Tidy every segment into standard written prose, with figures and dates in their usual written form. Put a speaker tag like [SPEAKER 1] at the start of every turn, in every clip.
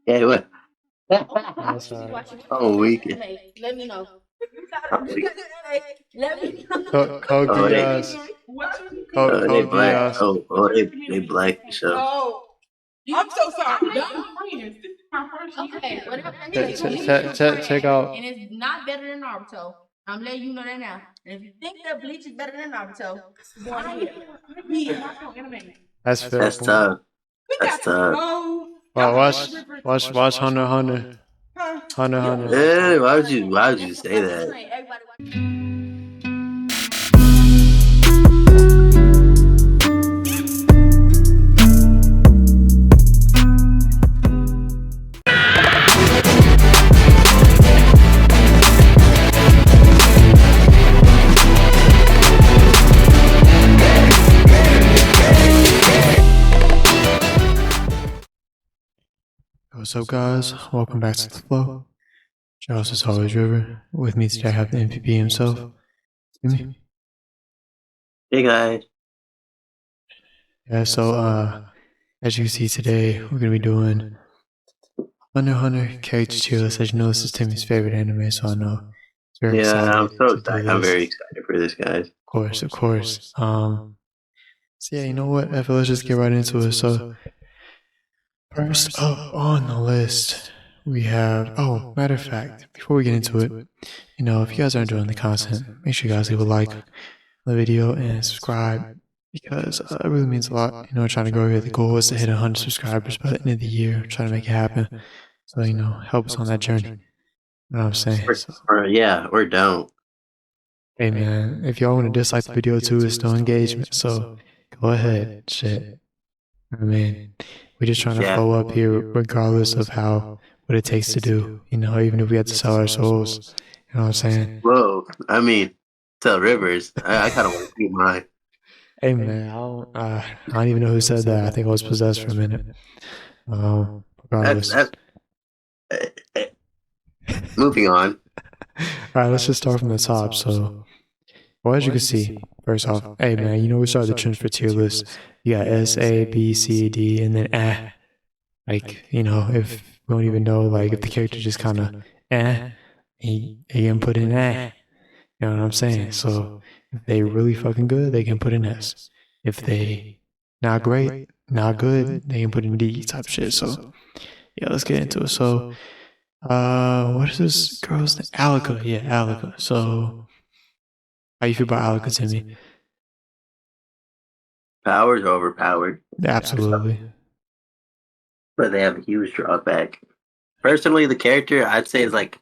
[SPEAKER 1] Yeah, what?
[SPEAKER 2] That's right.
[SPEAKER 1] Oh, weak.
[SPEAKER 3] Let me know.
[SPEAKER 1] I'm weak.
[SPEAKER 3] Let me
[SPEAKER 2] Code
[SPEAKER 1] Oh,
[SPEAKER 2] Diaz.
[SPEAKER 1] they
[SPEAKER 2] Code
[SPEAKER 1] black.
[SPEAKER 2] Diaz.
[SPEAKER 1] They black for sure.
[SPEAKER 4] I'm so sorry.
[SPEAKER 3] Okay, whatever
[SPEAKER 2] Check,
[SPEAKER 3] it is,
[SPEAKER 2] check,
[SPEAKER 3] you
[SPEAKER 2] check, check, check out.
[SPEAKER 3] and it's not better than Naruto. I'm letting you know that now. And if you think that Bleach is better than Naruto, go on ahead.
[SPEAKER 2] That's fair
[SPEAKER 1] That's
[SPEAKER 2] point.
[SPEAKER 1] tough. That's tough.
[SPEAKER 2] Wow, watch Hunter Hunter. Hunter Hunter.
[SPEAKER 1] Why would you say that?
[SPEAKER 2] What's up, guys? Welcome back to the flow. Charles is always River. With me today, I have the MVP himself, Timmy.
[SPEAKER 1] Hey guys.
[SPEAKER 2] Yeah, so as you can see today, we're gonna be doing Hunter Hunter character tier list. As you know, this is Timmy's favorite anime, so I know it's very
[SPEAKER 1] Yeah, I'm
[SPEAKER 2] excited
[SPEAKER 1] so
[SPEAKER 2] to do
[SPEAKER 1] excited.
[SPEAKER 2] this.
[SPEAKER 1] I'm very excited for this, guys.
[SPEAKER 2] Of course. So yeah, you know what? I feel let's just get right into it. So first up on the list, we have. Oh, matter of fact, before we get into it, you know, if you guys are enjoying the content, make sure you guys leave a like on the video and subscribe because it really means a lot. You know, trying to grow here. The goal is to hit 100 subscribers by the end of the year. Trying to make it happen. So you know, help us on that journey. You know what I'm saying? So,
[SPEAKER 1] Or don't.
[SPEAKER 2] hey man, if y'all want to dislike the video too, it's still engagement. So go ahead, shit. I mean, we're just trying to flow up here, regardless of what it takes to do. You know, even if we have to sell our souls. You know what I'm saying?
[SPEAKER 1] Whoa. I mean, tell Rivers. I kind of want to keep mine.
[SPEAKER 2] Hey man, I don't even know who said that. I think I was possessed for a minute. Regardless.
[SPEAKER 1] Moving on.
[SPEAKER 2] All right, let's just start from the top. So, well, as you can see, first off, hey man, you know we started the trends for tier list. You got S, A, B, C, D, and then A. Like, you know, if we don't even know, like, if the character just kind of he can put in A. You know what I'm saying? So, if they really fucking good, they can put in S. If they not great, not good, they can put in D type shit. So, yeah, let's get into it. So, what is this girl's name? Alika. Yeah, Alika. So, how you feel about Alika, Timmy?
[SPEAKER 1] Powers overpowered.
[SPEAKER 2] Absolutely.
[SPEAKER 1] But they have a huge drawback. Personally, the character I'd say is like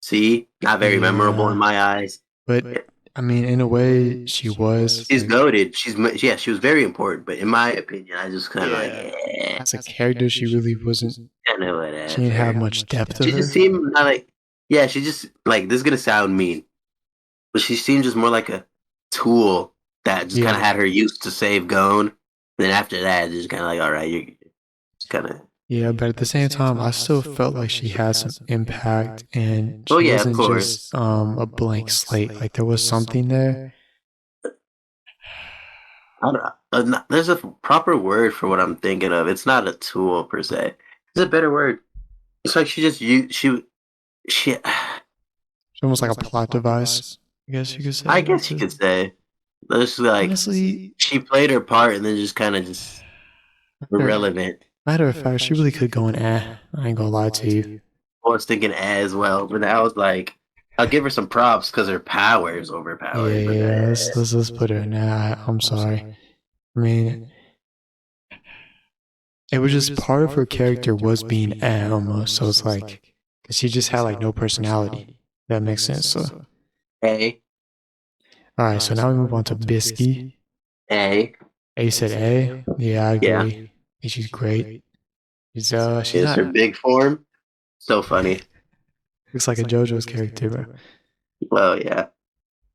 [SPEAKER 1] C, not very memorable in my eyes.
[SPEAKER 2] But I mean, in a way, she was.
[SPEAKER 1] She's goated. She was very important. But in my opinion, I just kind of
[SPEAKER 2] as a character, she really wasn't.
[SPEAKER 1] I know whatever.
[SPEAKER 2] She didn't have much depth to her.
[SPEAKER 1] She just seemed like, she just like, this is gonna sound mean, but she seemed just more like a tool that just kind of had her used to save Gon. Then after that, just kind of like, all right, you're just kind of.
[SPEAKER 2] Yeah, but at the same time, I still felt like she had some impact, and she wasn't just a blank slate. Like there was something there.
[SPEAKER 1] I don't know. There's a proper word for what I'm thinking of. It's not a tool per se. There's a better word. It's like she She's
[SPEAKER 2] almost like a plot device. I guess you could say.
[SPEAKER 1] I guess you could say. It's like honestly, she played her part and then just kind of just irrelevant.
[SPEAKER 2] Matter of fact, she really could go in I ain't gonna lie to you.
[SPEAKER 1] I was thinking as well, but I was like, I'll give her some props because her power is overpowered.
[SPEAKER 2] Yeah, let's put her in I'm sorry. I mean, it was just part of her character was being almost, so it's like, cause she just had like no personality. That makes sense. So,
[SPEAKER 1] A.
[SPEAKER 2] All right, so now we move on to Biski.
[SPEAKER 1] A.
[SPEAKER 2] A said A. Yeah, I agree. Yeah. She's great. She's
[SPEAKER 1] her big form. So funny.
[SPEAKER 2] Looks like a JoJo's character, bro.
[SPEAKER 1] Well, yeah.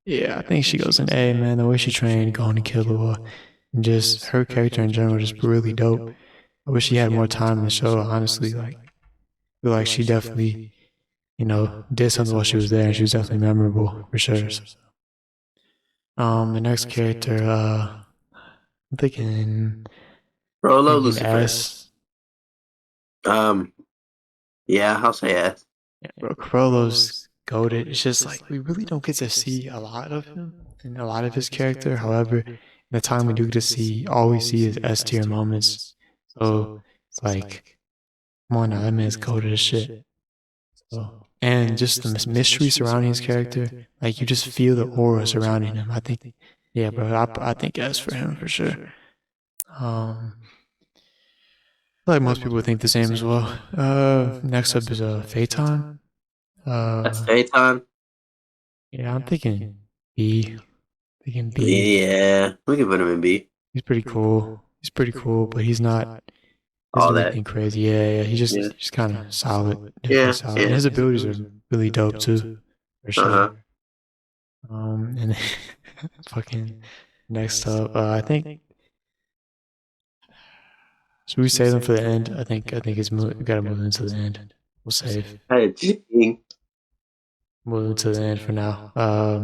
[SPEAKER 2] Yeah, I think she goes in A, man. The way she trained, going to killua, and just her character in general, just really dope. I wish she had more time in the show. Honestly, like, I feel like she definitely, you know, did something while she was there, and she was definitely memorable for sure. So. The next character, I'm thinking
[SPEAKER 1] Rolo Lucifer.
[SPEAKER 2] S.
[SPEAKER 1] Yeah, I'll say yes.
[SPEAKER 2] Yeah, bro, Corolla's goated. It's just like we really don't get to see a lot of him and a lot of his character. However, in the time we do get to see, all we see is S tier moments. So it's like, come on now, that man's goated as shit. So, and just the mystery surrounding his character, like you just feel the aura surrounding him. I think, yeah, bro, I think S for him for sure. Like most people think the same as well. Next up is Phaeton.
[SPEAKER 1] That's Phaeton.
[SPEAKER 2] Yeah, I'm thinking B. Thinking B.
[SPEAKER 1] Yeah, we can put him in B.
[SPEAKER 2] He's pretty cool. He's pretty cool, but he's not.
[SPEAKER 1] All
[SPEAKER 2] Doesn't do
[SPEAKER 1] that.
[SPEAKER 2] anything crazy. Yeah. He's just kind of solid.
[SPEAKER 1] Yeah,
[SPEAKER 2] Solid. And his abilities are really dope too, for sure.
[SPEAKER 1] Uh-huh.
[SPEAKER 2] And then fucking next up, I think. Should we save them for the end? I think we gotta move into the end. We'll save. Move into the end for now.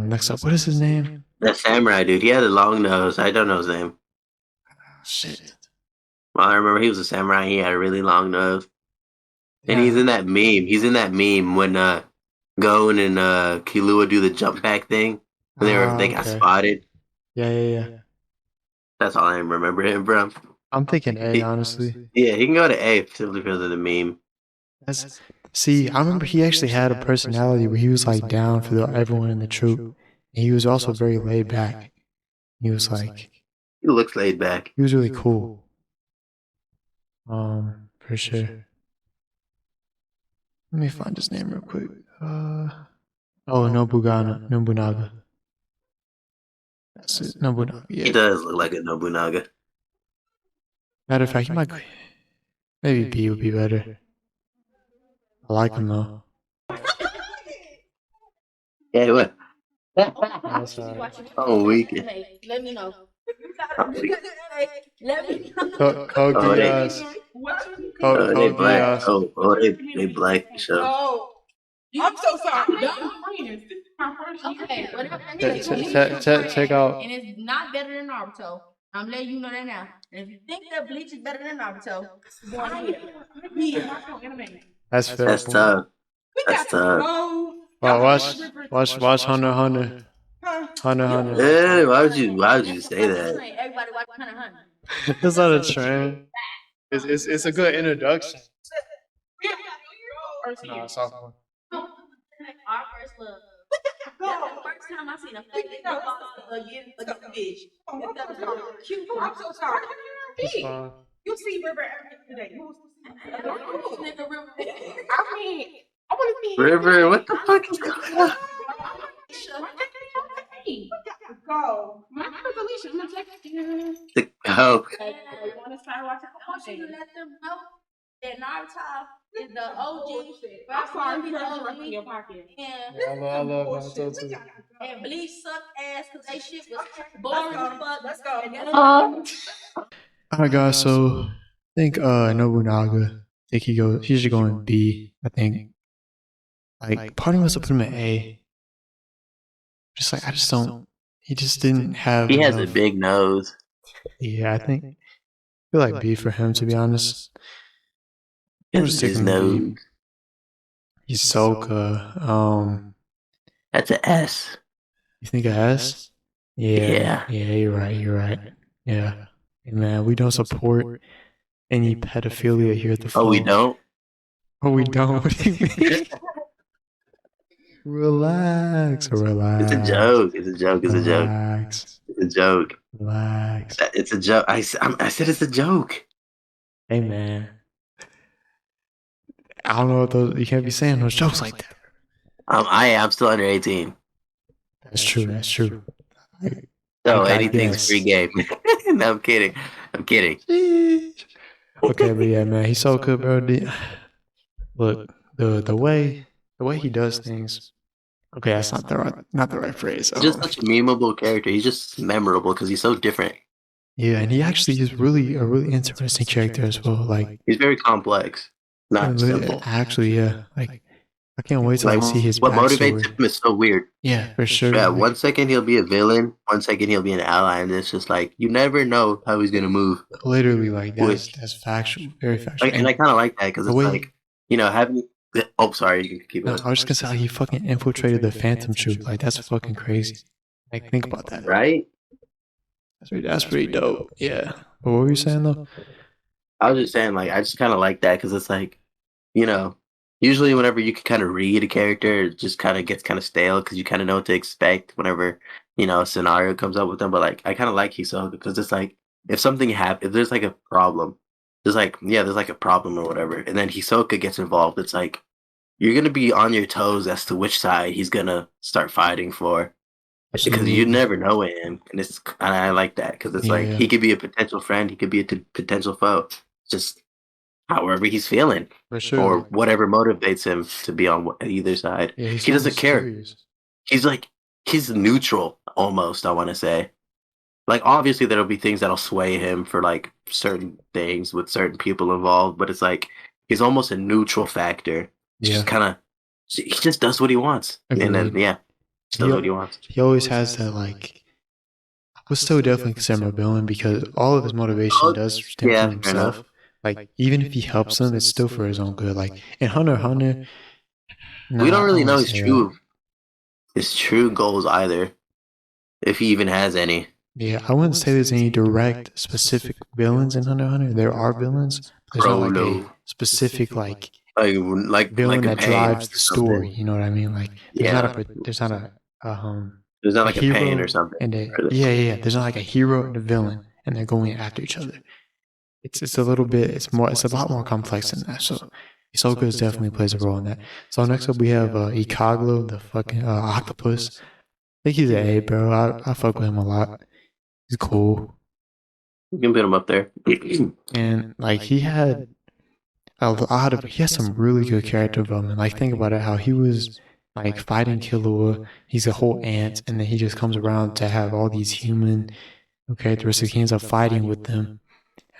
[SPEAKER 2] Next up, what is his name?
[SPEAKER 1] That samurai dude. He had a long nose. I don't know his name.
[SPEAKER 2] Shit.
[SPEAKER 1] Well, I remember he was a samurai. He had a really long nose. And he's in that meme. He's in that meme when Gon and Killua do the jump back thing. When they got spotted.
[SPEAKER 2] Yeah.
[SPEAKER 1] That's all I remember him from.
[SPEAKER 2] I'm thinking A, honestly.
[SPEAKER 1] Yeah, he can go to A simply because of the meme.
[SPEAKER 2] See, I remember he actually had a personality where he was like down for everyone in the troop. And he was also very laid back. He was like...
[SPEAKER 1] He looks laid back.
[SPEAKER 2] He was really cool. For sure. Let me find his name real quick. Nobunaga. That's it, Nobunaga. Yeah.
[SPEAKER 1] He does look like a Nobunaga.
[SPEAKER 2] Matter of fact, he might... Maybe B would be better. I like him though.
[SPEAKER 1] Yeah, what?
[SPEAKER 3] Oh,
[SPEAKER 1] weekend.
[SPEAKER 3] Let me know.
[SPEAKER 1] They black. They black for sure.
[SPEAKER 4] Oh, I'm so sorry. Y'all friends. This is my first
[SPEAKER 3] Okay,
[SPEAKER 4] year.
[SPEAKER 2] Check out.
[SPEAKER 3] And it's not better than Naruto. I'm letting you know that now. And if you think that Bleach is better than Naruto, go on here.
[SPEAKER 2] That's fair.
[SPEAKER 1] That's tough. That's tough.
[SPEAKER 2] Watch Hunter.
[SPEAKER 1] Yeah, why would you say that?
[SPEAKER 3] Everybody watch Hunter.
[SPEAKER 2] It's not a trend. It's a good introduction. No, it's off.
[SPEAKER 3] Our first love. That's the first time I seen a fake bitch.
[SPEAKER 4] I'm so sorry.
[SPEAKER 2] It's fine.
[SPEAKER 4] You see River every day. I want to see
[SPEAKER 1] River, what the fuck is going on?
[SPEAKER 4] Go. My name is Alicia. I'm gonna text you.
[SPEAKER 1] Oh,
[SPEAKER 4] You want to start watching?
[SPEAKER 3] I want you to let them know that Naruto is the OG.
[SPEAKER 4] I'm sorry,
[SPEAKER 3] Be
[SPEAKER 4] you
[SPEAKER 3] the
[SPEAKER 4] got
[SPEAKER 3] OG.
[SPEAKER 4] in your pocket.
[SPEAKER 3] And
[SPEAKER 2] I love Naruto too.
[SPEAKER 3] Bleach suck ass because they shit was boring as fuck.
[SPEAKER 4] Let's go.
[SPEAKER 2] Alright guys, so I think Nobunaga. I think he should go in B, I think. Like part of me wants to put him in A. I just don't. He just didn't have.
[SPEAKER 1] he has a big nose.
[SPEAKER 2] Yeah, I feel like B for him, to be honest.
[SPEAKER 1] His nose.
[SPEAKER 2] Hisoka.
[SPEAKER 1] That's an S.
[SPEAKER 2] You think a S? Yeah, you're right. Yeah. Hey, man, we don't support any pedophilia here at the
[SPEAKER 1] Oh, we don't?
[SPEAKER 2] Oh, we don't? What do you mean? Relax.
[SPEAKER 1] It's a joke. It's a joke.
[SPEAKER 2] Relax.
[SPEAKER 1] It's a joke.
[SPEAKER 2] Relax.
[SPEAKER 1] It's a joke. I said it's a joke.
[SPEAKER 2] Hey, man. I don't know what those. You can't be saying those jokes like that.
[SPEAKER 1] I'm still under 18.
[SPEAKER 2] That's true.
[SPEAKER 1] So anything's free game. No, I'm kidding.
[SPEAKER 2] Okay, but yeah, man, he's so good, bro. Look, the way he does things. Okay, that's not the right phrase.
[SPEAKER 1] He's just such a memeable character. He's just memorable because he's so different.
[SPEAKER 2] Yeah, and he actually is a really interesting character as well. Like
[SPEAKER 1] he's very complex, not simple.
[SPEAKER 2] Actually, yeah. Like I can't wait till I see his
[SPEAKER 1] what
[SPEAKER 2] backstory.
[SPEAKER 1] motivates him is so weird.
[SPEAKER 2] Yeah, for sure.
[SPEAKER 1] Yeah,
[SPEAKER 2] like,
[SPEAKER 1] 1 second he'll be a villain, 1 second he'll be an ally, and it's just like you never know how he's gonna move.
[SPEAKER 2] Literally, like that's factual, very factual.
[SPEAKER 1] And I kind of like that because it's like having Oh, sorry, you can keep
[SPEAKER 2] No,
[SPEAKER 1] it.
[SPEAKER 2] I was just gonna say how he fucking infiltrated the Phantom Troop. Like that's fucking crazy. Like think about that.
[SPEAKER 1] Right?
[SPEAKER 2] That's pretty dope. Yeah. But what were you saying though?
[SPEAKER 1] I was just saying, like, I just kind of like that because it's like, you know, usually whenever you can kind of read a character, it just kind of gets kind of stale because you kind of know what to expect whenever, a scenario comes up with them. But like, I kind of like Hisoka because it's like, if something happens, if there's like a problem, there's like a problem or whatever, and then Hisoka gets involved, it's like, you're going to be on your toes as to which side he's going to start fighting for. Because you never know with him, and I like that because it's like he could be a potential friend, he could be a potential foe, just however he's feeling,
[SPEAKER 2] For sure.
[SPEAKER 1] or whatever motivates him to be on either side.
[SPEAKER 2] Yeah,
[SPEAKER 1] he doesn't care.
[SPEAKER 2] Serious.
[SPEAKER 1] He's neutral almost. I want to say, like obviously there'll be things that'll sway him for like certain things with certain people involved, but it's like he's almost a neutral factor. Just kind of, he just does what he wants,
[SPEAKER 2] Agreed.
[SPEAKER 1] and then does what he wants.
[SPEAKER 2] He always has that like. I would still definitely consider him a villain because all of his motivation does stem from himself. Like even if he helps them, it's still for his own good. Like in Hunter x Hunter,
[SPEAKER 1] we don't really know his true goals either, if he even has any.
[SPEAKER 2] Yeah, I wouldn't say there's any direct specific villains in Hunter x Hunter. There are villains. There's not like a specific like villain that drives the story. You know what I mean? Like there's not like a
[SPEAKER 1] Pain or something.
[SPEAKER 2] And there's not like a hero and a villain, and they're going after each other. It's a lot more complex than that. So Hisoka definitely plays a role in that. So next up we have Ikago, the fucking octopus. I think he's an A, bro. I fuck with him a lot. He's cool.
[SPEAKER 1] You can put him up there.
[SPEAKER 2] And like he had some really good character development. Like think about it, how he was like fighting Killua. He's a whole ant, and then he just comes around to have all these human characteristics. He ends up fighting with them,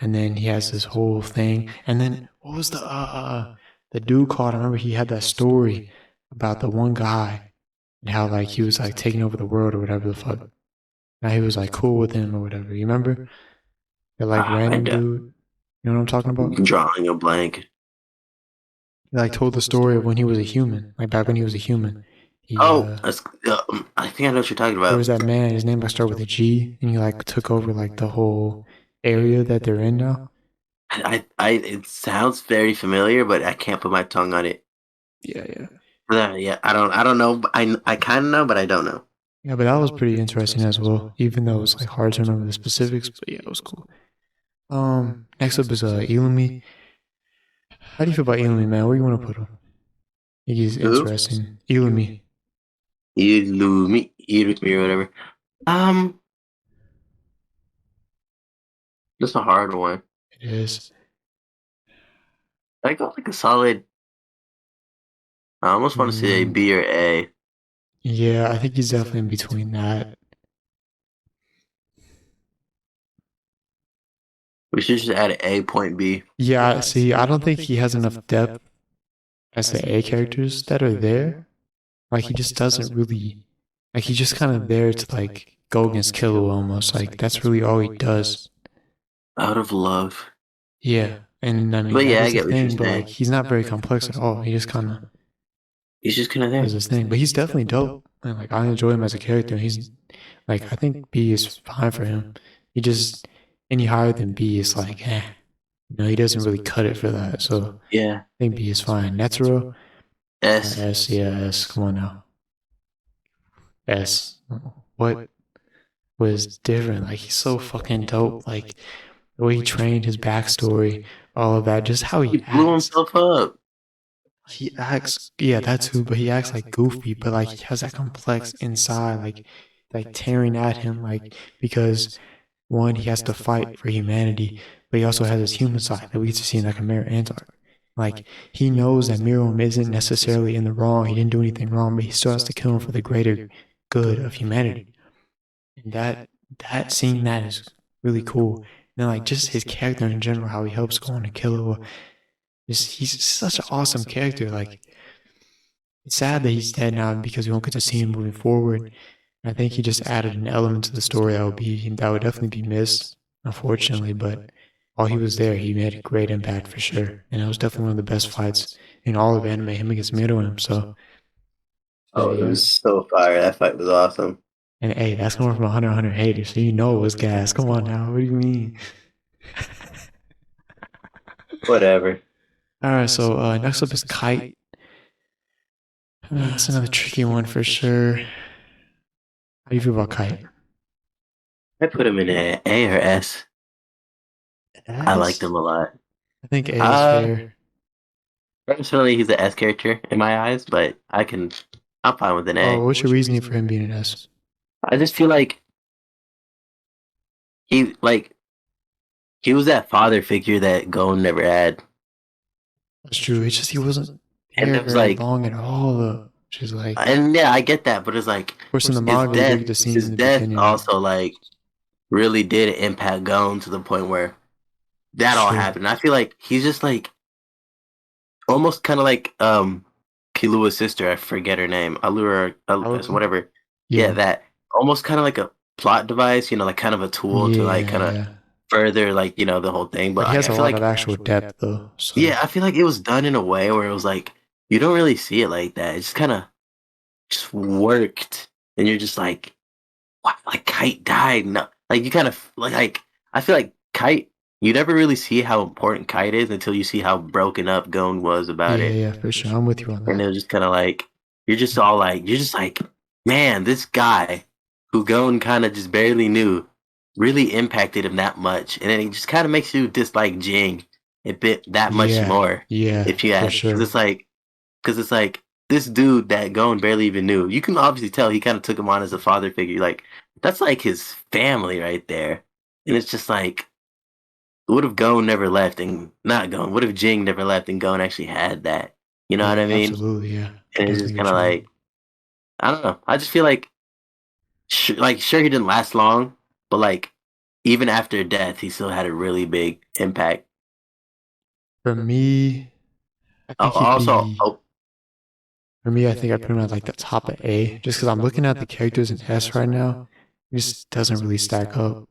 [SPEAKER 2] and then he has this whole thing. And then what was the dude called? I remember he had that story about the one guy and how like he was like taking over the world or whatever the fuck. Now he was like cool with him or whatever. You remember? The like random dude. You know what I'm talking about?
[SPEAKER 1] Drawing a blank.
[SPEAKER 2] He like told the story of when he was a human, like back when he was a human.
[SPEAKER 1] I think I know what you're talking about.
[SPEAKER 2] There was that man. His name like started with a G, and he like took over like the whole area that they're in now.
[SPEAKER 1] It sounds very familiar, but I can't put my tongue on it.
[SPEAKER 2] Yeah.
[SPEAKER 1] I don't know. I kind of know, but I don't know.
[SPEAKER 2] Yeah, but that was pretty interesting as well. Even though it was like hard to remember the specifics, but yeah, it was cool. Next up is Illumi. How do you feel about Illumi, man? Where do you want to put him? He's interesting. Illumi,
[SPEAKER 1] or whatever. That's a hard one.
[SPEAKER 2] It is.
[SPEAKER 1] I got like a solid. I almost want to say a B or A.
[SPEAKER 2] Yeah, I think he's definitely in between that.
[SPEAKER 1] We should just add an A, point B.
[SPEAKER 2] Yeah, see, I don't think he has enough depth as the A characters that are there. Like, he just doesn't really... Like, he's just kind of there to, like, go against Killua almost. Like, that's really all he does.
[SPEAKER 1] Out of love.
[SPEAKER 2] Yeah, and I mean,
[SPEAKER 1] but yeah, I get
[SPEAKER 2] what you're saying. But, like, he's not very complex at all. He just kind of...
[SPEAKER 1] He's just kind of there.
[SPEAKER 2] Does his thing. But he's definitely dope. And, like, I enjoy him as a character. He's... Like, I think B is fine for him. He just... Any higher than B is like, he doesn't really cut it for that. So
[SPEAKER 1] yeah,
[SPEAKER 2] I think B is fine. Netero,
[SPEAKER 1] S.
[SPEAKER 2] S, yeah, S. Come on now, S. What was different? Like he's so fucking dope. Like the way he trained, his backstory, all of that, just how he
[SPEAKER 1] blew himself up.
[SPEAKER 2] He acts, yeah, that too. But he acts like goofy, but like he has that complex inside, like tearing at him, like because. One, he has to fight for humanity, but he also has his human side that we get to see in like a Mirror Antark. Like, he knows that Mirom isn't necessarily in the wrong, he didn't do anything wrong, but he still has to kill him for the greater good of humanity. And seeing that is really cool. And then, like, just his character in general, how he helps go on to Killua. He's such an awesome character. Like, it's sad that he's dead now because we won't get to see him moving forward. I think he just added an element to the story that would definitely be missed, unfortunately. But while he was there, he made a great impact for sure. And it was definitely one of the best fights in all of anime, him against Miruim. So,
[SPEAKER 1] it was so fire. That fight was awesome.
[SPEAKER 2] And hey, that's coming from a Hunter x Hunter hater, so you know it was gas. Come on now, what do you mean?
[SPEAKER 1] Whatever.
[SPEAKER 2] Alright, so next up is Kite. That's another tricky one for sure. How do you feel about Kite?
[SPEAKER 1] I put him in an A or S. I liked him a lot.
[SPEAKER 2] I think A is fair.
[SPEAKER 1] Personally, he's an S character in my eyes, but I'm fine with an A.
[SPEAKER 2] Oh, what's your reasoning for him being an S?
[SPEAKER 1] I just feel like he was that father figure that Gon never had.
[SPEAKER 2] That's true. It's just he wasn't
[SPEAKER 1] And
[SPEAKER 2] there
[SPEAKER 1] it was
[SPEAKER 2] very
[SPEAKER 1] like,
[SPEAKER 2] long at all, though. Which is like,
[SPEAKER 1] and yeah, I get that, but it's like
[SPEAKER 2] of course, in the manga, we get the scenes
[SPEAKER 1] his
[SPEAKER 2] in the
[SPEAKER 1] death
[SPEAKER 2] beginning.
[SPEAKER 1] also like really did impact Gon to the point where that all
[SPEAKER 2] True.
[SPEAKER 1] happened. I feel like he's just like almost kind of like Killua's sister. I forget her name. Allura, whatever. Yeah, that almost kind of like a plot device. You know, like kind of a tool to like kind of further like the whole thing. But
[SPEAKER 2] he has
[SPEAKER 1] I
[SPEAKER 2] a
[SPEAKER 1] feel
[SPEAKER 2] lot
[SPEAKER 1] like
[SPEAKER 2] of actual depth, though. So.
[SPEAKER 1] Yeah, I feel like it was done in a way where it was like you don't really see it like that. It just kind of just worked, and you're just like, what? Like Kite died? No, like you kind of like I feel like Kite. You never really see how important Kite is until you see how broken up Gon was about it.
[SPEAKER 2] Yeah, for sure. I'm with you on that.
[SPEAKER 1] And it was just kind of like you're just like, man, this guy who Gon kind of just barely knew really impacted him that much, and then it just kind of makes you dislike Jing a bit that much more.
[SPEAKER 2] Yeah,
[SPEAKER 1] if you ask, because it's like this dude that Gon barely even knew. You can obviously tell he kind of took him on as a father figure. Like that's like his family right there, and it's just like, what if Gon never left and not Gon? What if Jing never left and Gon actually had that? You know what I mean?
[SPEAKER 2] Absolutely, yeah.
[SPEAKER 1] And it's just kind of like, I don't know. I just feel like, sure he didn't last long, but like even after death, he still had a really big impact.
[SPEAKER 2] For me, I think for me, I think I put him at like the top of A, just because I'm looking at the characters in S right now. It just doesn't really stack up.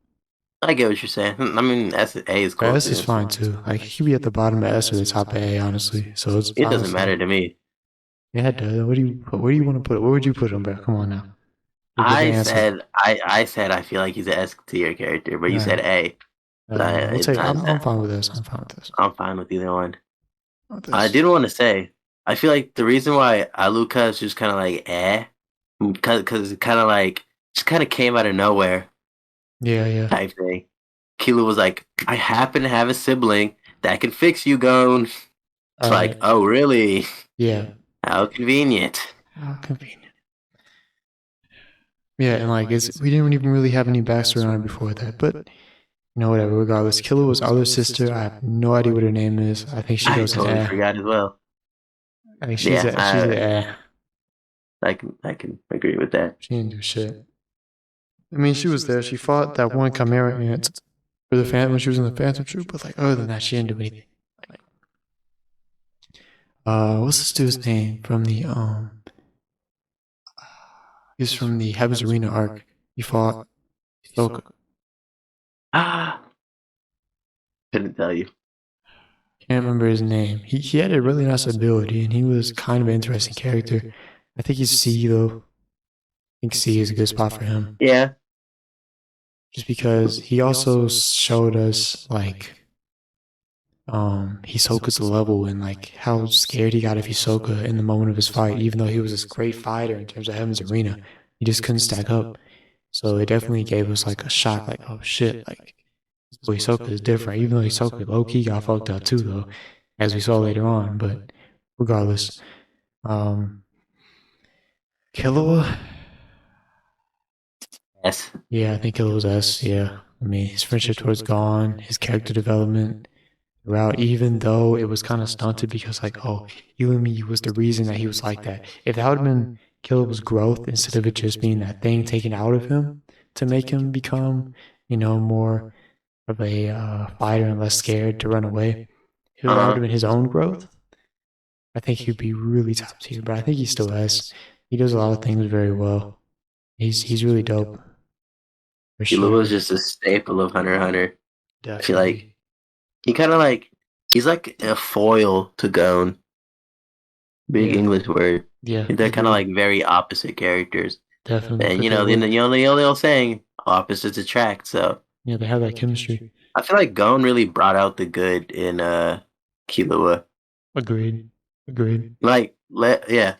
[SPEAKER 1] I get what you're saying. I mean, A is cool.
[SPEAKER 2] S is fine too. Like he could be at the bottom of S or the top of A, honestly. So it
[SPEAKER 1] doesn't matter to me.
[SPEAKER 2] Yeah, it does. Where do you want to put it? Where would you put him, bro? Come on now.
[SPEAKER 1] I said I feel like he's an S tier character, but you said A.
[SPEAKER 2] I'm fine with this.
[SPEAKER 1] I'm fine with either one. I did want to say, I feel like the reason why Aluka is just kind of like because it kind of like just kind of came out of nowhere.
[SPEAKER 2] Yeah.
[SPEAKER 1] Type thing. Killua was like, I happen to have a sibling that can fix you, Gon. It's like, oh really?
[SPEAKER 2] Yeah.
[SPEAKER 1] How convenient.
[SPEAKER 2] Yeah, and like we didn't even really have any backstory on it before that, but whatever. Regardless, Killua's other sister, I have no idea what her name is. I think she goes
[SPEAKER 1] I forgot as well.
[SPEAKER 2] I think she's a
[SPEAKER 1] I can agree with that.
[SPEAKER 2] She didn't do shit. I mean, she was there. She fought that one Chimera ant for the Phantom when she was in the Phantom Troop, but like other than that, she didn't do anything. What's this dude's name from the He's from the Heaven's Arena arc. He fought Hisoka.
[SPEAKER 1] Couldn't tell you.
[SPEAKER 2] Can't remember his name. He had a really nice ability, and he was kind of an interesting character. I think he's C though. I think C is a good spot for him.
[SPEAKER 1] Yeah.
[SPEAKER 2] Just because he also showed us like Hisoka's level and like how scared he got of Hisoka in the moment of his fight, even though he was this great fighter in terms of Heaven's Arena. He just couldn't stack up. So it definitely gave us like a shock, like, oh shit, like this boy Hisoka is different, even though Hisoka low-key got fucked up too though, as we saw later on. But regardless. Killua?
[SPEAKER 1] S.
[SPEAKER 2] Yeah, I think Killua's S, yeah. I mean, his friendship towards Gon, his character development throughout, even though it was kind of stunted because like, oh, Yoopi was the reason that he was like that. If that would have been Killua's growth instead of it just being that thing taken out of him to make him become, more of a fighter and less scared to run away, if that would have been his own growth, I think he'd be really top tier. But I think he still has. He does a lot of things very well. He's really dope.
[SPEAKER 1] Killua was just a staple of Hunter x Hunter.
[SPEAKER 2] Definitely.
[SPEAKER 1] I feel like He kind of like he's like a foil to Gon. Big
[SPEAKER 2] Yeah.
[SPEAKER 1] English word.
[SPEAKER 2] Yeah,
[SPEAKER 1] They're kind of
[SPEAKER 2] agreed.
[SPEAKER 1] like very opposite characters,
[SPEAKER 2] Definitely,
[SPEAKER 1] and
[SPEAKER 2] but they work.
[SPEAKER 1] the only old saying, opposites attract. So
[SPEAKER 2] Yeah, they have that chemistry.
[SPEAKER 1] I feel like Gon really brought out the good in Killua.
[SPEAKER 2] Agreed. Agreed.
[SPEAKER 1] Like, yeah.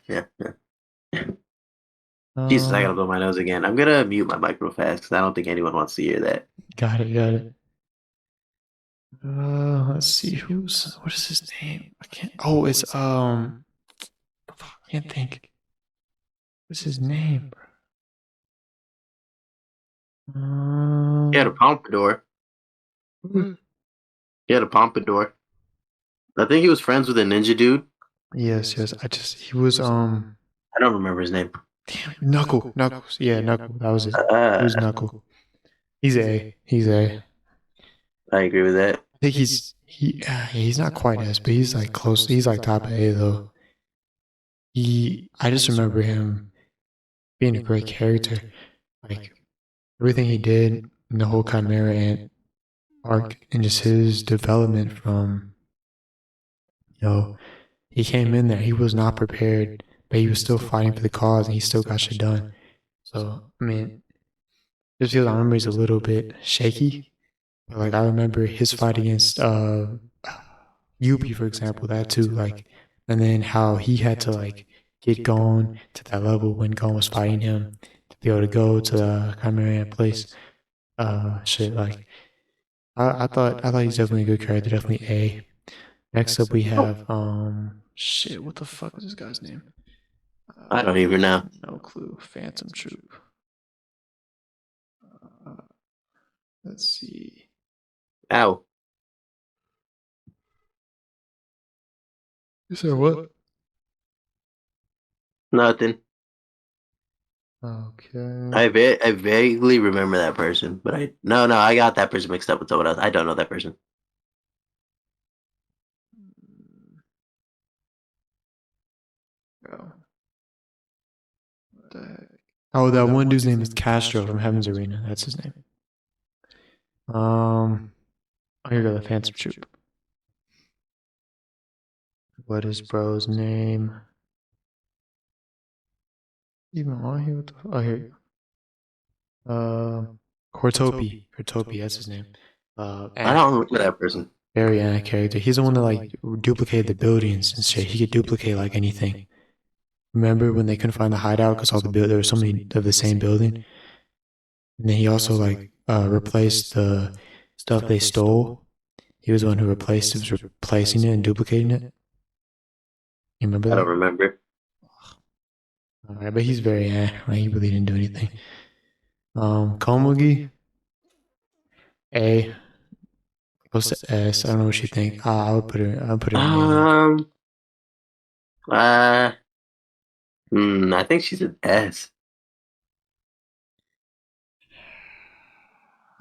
[SPEAKER 1] Jesus, I gotta blow my nose again. I'm gonna mute my mic real fast because I don't think anyone wants to hear that.
[SPEAKER 2] Got it. Got it. Let's see what is his name? I can't. Oh, it's I can't think. What's his name?
[SPEAKER 1] He had a pompadour. He had a pompadour. I think he was friends with a ninja dude.
[SPEAKER 2] Yes. He was
[SPEAKER 1] I don't remember his name.
[SPEAKER 2] damn, Knuckles. Yeah, Knuckle. That was it. He was Knuckle. He's A.
[SPEAKER 1] I agree with that.
[SPEAKER 2] I think he's not quite S, but he's like close. He's like top A though. I just remember him being a great character. Like everything he did in the whole Chimera Ant arc and just his development from, he came in there. He was not prepared, but he was still fighting for the cause and he still got shit done. So, I mean, just feels my memory's a little bit shaky. But like I remember his fight against Yoopi, for example, that too, like, and then how he had to like get Gon to that level when Gon was fighting him to be able to go to the Chimera Ant place. Shit, like I thought he's definitely a good character, definitely A. Next up we have shit, what the fuck is this guy's name?
[SPEAKER 1] I don't even know.
[SPEAKER 2] No clue. Phantom Troop. Let's see.
[SPEAKER 1] Ow.
[SPEAKER 2] You said what?
[SPEAKER 1] Nothing.
[SPEAKER 2] Okay.
[SPEAKER 1] I vaguely remember that person, but I got that person mixed up with someone else. I don't know that person.
[SPEAKER 2] Bro. What the heck? Oh, that one dude's name is Castro from Heaven's Arena. That's his name. Oh, here we go, the Phantom Troop. What is bro's name? Even on here? What the oh, here you go. Cortopi, that's his name.
[SPEAKER 1] I don't remember that person.
[SPEAKER 2] Very Ant character. He's the one that like duplicated the buildings and shit. He could duplicate like anything. Remember when they couldn't find the hideout because there were so many of the same building? And then he also like replaced the stuff they stole. He was the one who replaced it, was replacing it and duplicating it. You remember that?
[SPEAKER 1] I don't remember.
[SPEAKER 2] Alright, but he's very like he really didn't do anything. Komugi, A. Close to S. I don't know what you think. I would put her. I'll put her in A.
[SPEAKER 1] I think she's an S.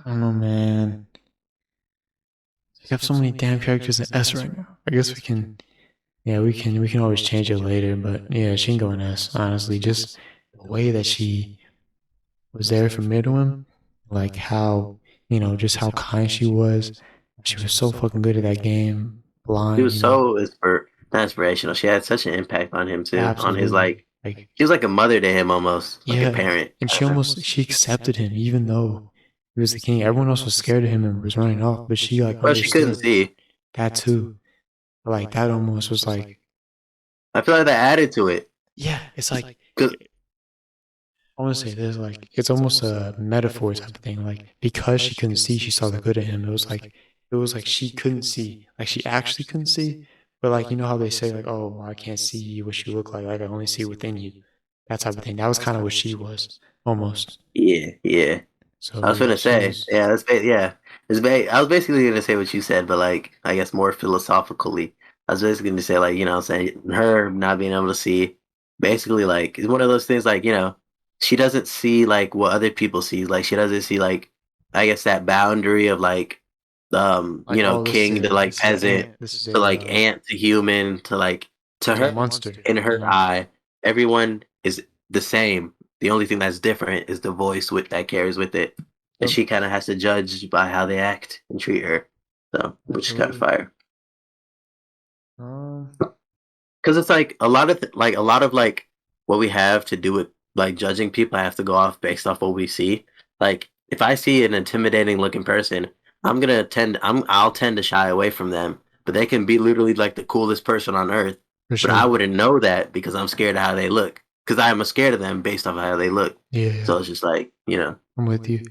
[SPEAKER 2] I don't know, man. We have so many damn characters in S right now. I guess we can. Yeah, we can always change it later, but yeah, she can go in S. Honestly, just the way that she was there for Midwim, like how just how kind she was. She was so fucking good at that game. Blind.
[SPEAKER 1] She was so not inspirational. She had such an impact on him too.
[SPEAKER 2] Absolutely.
[SPEAKER 1] On his like she was like a mother to him almost, like a parent.
[SPEAKER 2] And she accepted him even though he was the king. Everyone else was scared of him and was running off, but she like
[SPEAKER 1] she couldn't see
[SPEAKER 2] that too. Like that almost was like.
[SPEAKER 1] I feel like that added to it.
[SPEAKER 2] Yeah, it's like. I want to say this, like it's almost a metaphor type of thing. Like because she couldn't see, she saw the good in him. It was like she couldn't see, like she actually couldn't see. But like how they say like, oh, I can't see what you look like I only see within you. That type of thing. That was kind of what she was almost.
[SPEAKER 1] Yeah. So I was gonna say, I was basically gonna say what you said, but like I guess more philosophically. I was basically gonna say like saying her not being able to see, basically like it's one of those things like she doesn't see like what other people see. Like she doesn't see like I guess that boundary of like king to like peasant to like ant to human to like to her monster in her eye. Everyone is the same. The only thing that's different is the voice that carries with it, and she kind of has to judge by how they act and treat her. So, which is kind of fire.
[SPEAKER 2] Um,
[SPEAKER 1] Because it's like a lot of like what we have to do with like judging people, I have to go off based off what we see. Like if I see an intimidating looking person, I'll tend to shy away from them. But they can be literally like the coolest person on earth.
[SPEAKER 2] for
[SPEAKER 1] But I
[SPEAKER 2] sure.
[SPEAKER 1] wouldn't know that because I'm scared of how they look. Because I am scared of them based off of how they look.
[SPEAKER 2] Yeah,
[SPEAKER 1] So it's just like, you know.
[SPEAKER 2] I'm with you.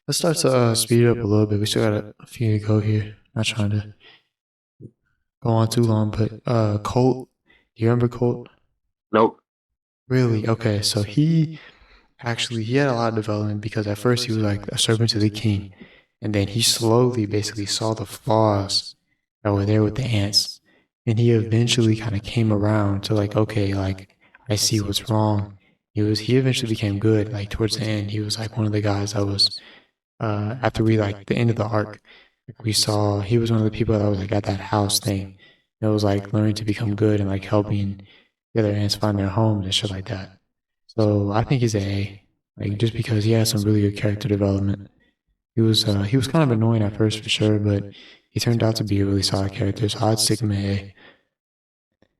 [SPEAKER 2] Let's start to speed it up a little bit. We still got a few to go here. Not trying to go on too long, but Colt, do you remember Colt?
[SPEAKER 1] Nope.
[SPEAKER 2] Really? Okay, so he had a lot of development because at first he was like a servant to the king, and then he slowly basically saw the flaws that were there with the ants, and he eventually kind of came around to like, okay, like I see what's wrong. He eventually became good. Like towards the end, he was like one of the guys that was after we like the end of the arc, we saw he was one of the people that was like at that house thing. It was like learning to become good and like helping the other ants find their homes and shit like that. So I think he's an A, like just because he has some really good character development. He was kind of annoying at first for sure, but he turned out to be a really solid character. So I'd stick him an A,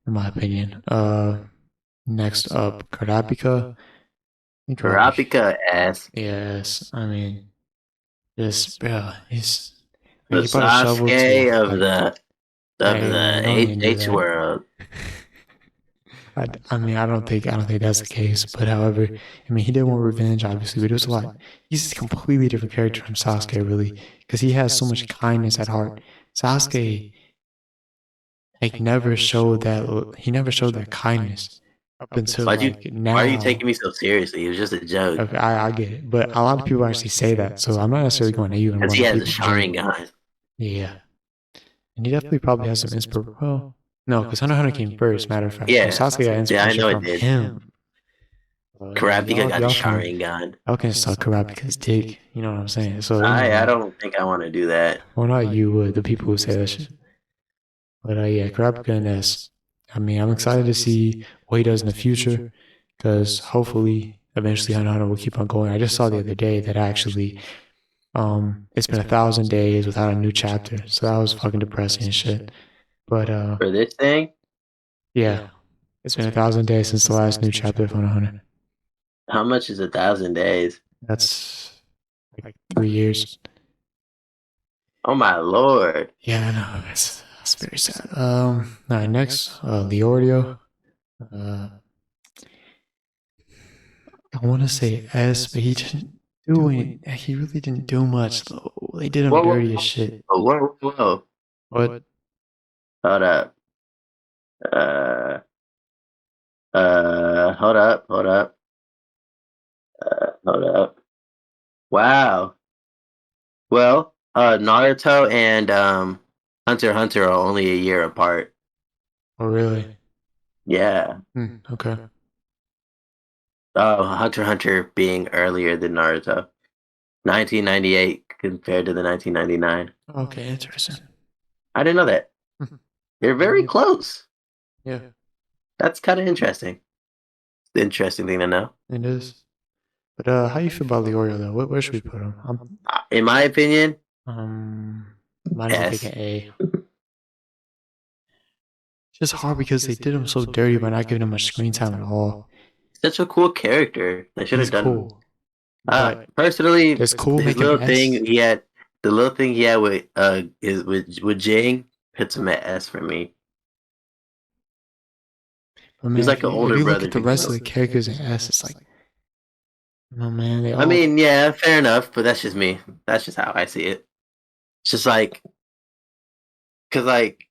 [SPEAKER 2] in my opinion. Next up, Karapika.
[SPEAKER 1] Karapika ass.
[SPEAKER 2] Yes, I mean, just bro,
[SPEAKER 1] The
[SPEAKER 2] he brought a shovel to
[SPEAKER 1] Sasuke of
[SPEAKER 2] like,
[SPEAKER 1] the
[SPEAKER 2] hey, man, don't even do
[SPEAKER 1] H
[SPEAKER 2] that.
[SPEAKER 1] world.
[SPEAKER 2] I mean, I don't think that's the case. But however, I mean, he did want revenge, obviously, but it was a lot. He's a completely different character from Sasuke, really, because he has so much kindness at heart. Sasuke, like, never showed that. He never showed that kindness up until like now.
[SPEAKER 1] Why are you taking me so seriously? It was just a joke.
[SPEAKER 2] Okay, I get it, but a lot of people actually say that, so I'm not necessarily going to you.
[SPEAKER 1] Because he has a Sharingan.
[SPEAKER 2] Yeah, and he definitely probably has some inspiration. Well, no, because Hunter x Hunter came first. Matter of fact,
[SPEAKER 1] Yeah.
[SPEAKER 2] so Sasuke got inspiration
[SPEAKER 1] I know
[SPEAKER 2] from
[SPEAKER 1] it did.
[SPEAKER 2] him.
[SPEAKER 1] Karapika got a Sharingan.
[SPEAKER 2] Y'all can suck Karapika's dick. You know what I'm saying? So
[SPEAKER 1] I don't think I want to do that.
[SPEAKER 2] well, not you, the people who say that shit. But yeah, Karapika and S. I mean, I'm excited to see what he does in the future, because hopefully, eventually, Hunter x Hunter will keep on going. I just saw the other day that actually, it's been 1,000 days without a new chapter, so that was fucking depressing and shit. But
[SPEAKER 1] for this thing,
[SPEAKER 2] yeah, it's been 1,000 days since the last new chapter of Hunter x Hunter.
[SPEAKER 1] how much is 1,000 days?
[SPEAKER 2] That's like 3 years.
[SPEAKER 1] Oh my lord!
[SPEAKER 2] Yeah, I know. That's very sad. All right, next, Leorio. I want to say S, but he didn't do any. He really didn't do much though. They did him dirty as shit.
[SPEAKER 1] Whoa!
[SPEAKER 2] What?
[SPEAKER 1] Hold up. Hold up. Hold up. Wow. Well, Naruto and Hunter x Hunter are only a year apart.
[SPEAKER 2] Oh, really?
[SPEAKER 1] Yeah.
[SPEAKER 2] Okay.
[SPEAKER 1] Oh, Hunter x Hunter being earlier than Naruto. 1998 compared to the 1999.
[SPEAKER 2] Okay, interesting.
[SPEAKER 1] I didn't know that. They're very close.
[SPEAKER 2] Yeah.
[SPEAKER 1] That's kind of interesting. The interesting thing to know.
[SPEAKER 2] It is. But how you feel about Leorio though? Where should we put him?
[SPEAKER 1] In my opinion,
[SPEAKER 2] might as well take an A. It's just hard because they did him so dirty by not giving him much screen time at all.
[SPEAKER 1] Such a cool character. They should have done.
[SPEAKER 2] Cool.
[SPEAKER 1] Personally,
[SPEAKER 2] it's cool.
[SPEAKER 1] The little thing he had with Jing hits him at S for me.
[SPEAKER 2] But man,
[SPEAKER 1] he's like an older
[SPEAKER 2] if you
[SPEAKER 1] brother.
[SPEAKER 2] Look at the rest of the characters in S, it's like, no man.
[SPEAKER 1] I mean, yeah, fair enough, but that's just me. That's just how I see it. It's just like, cause like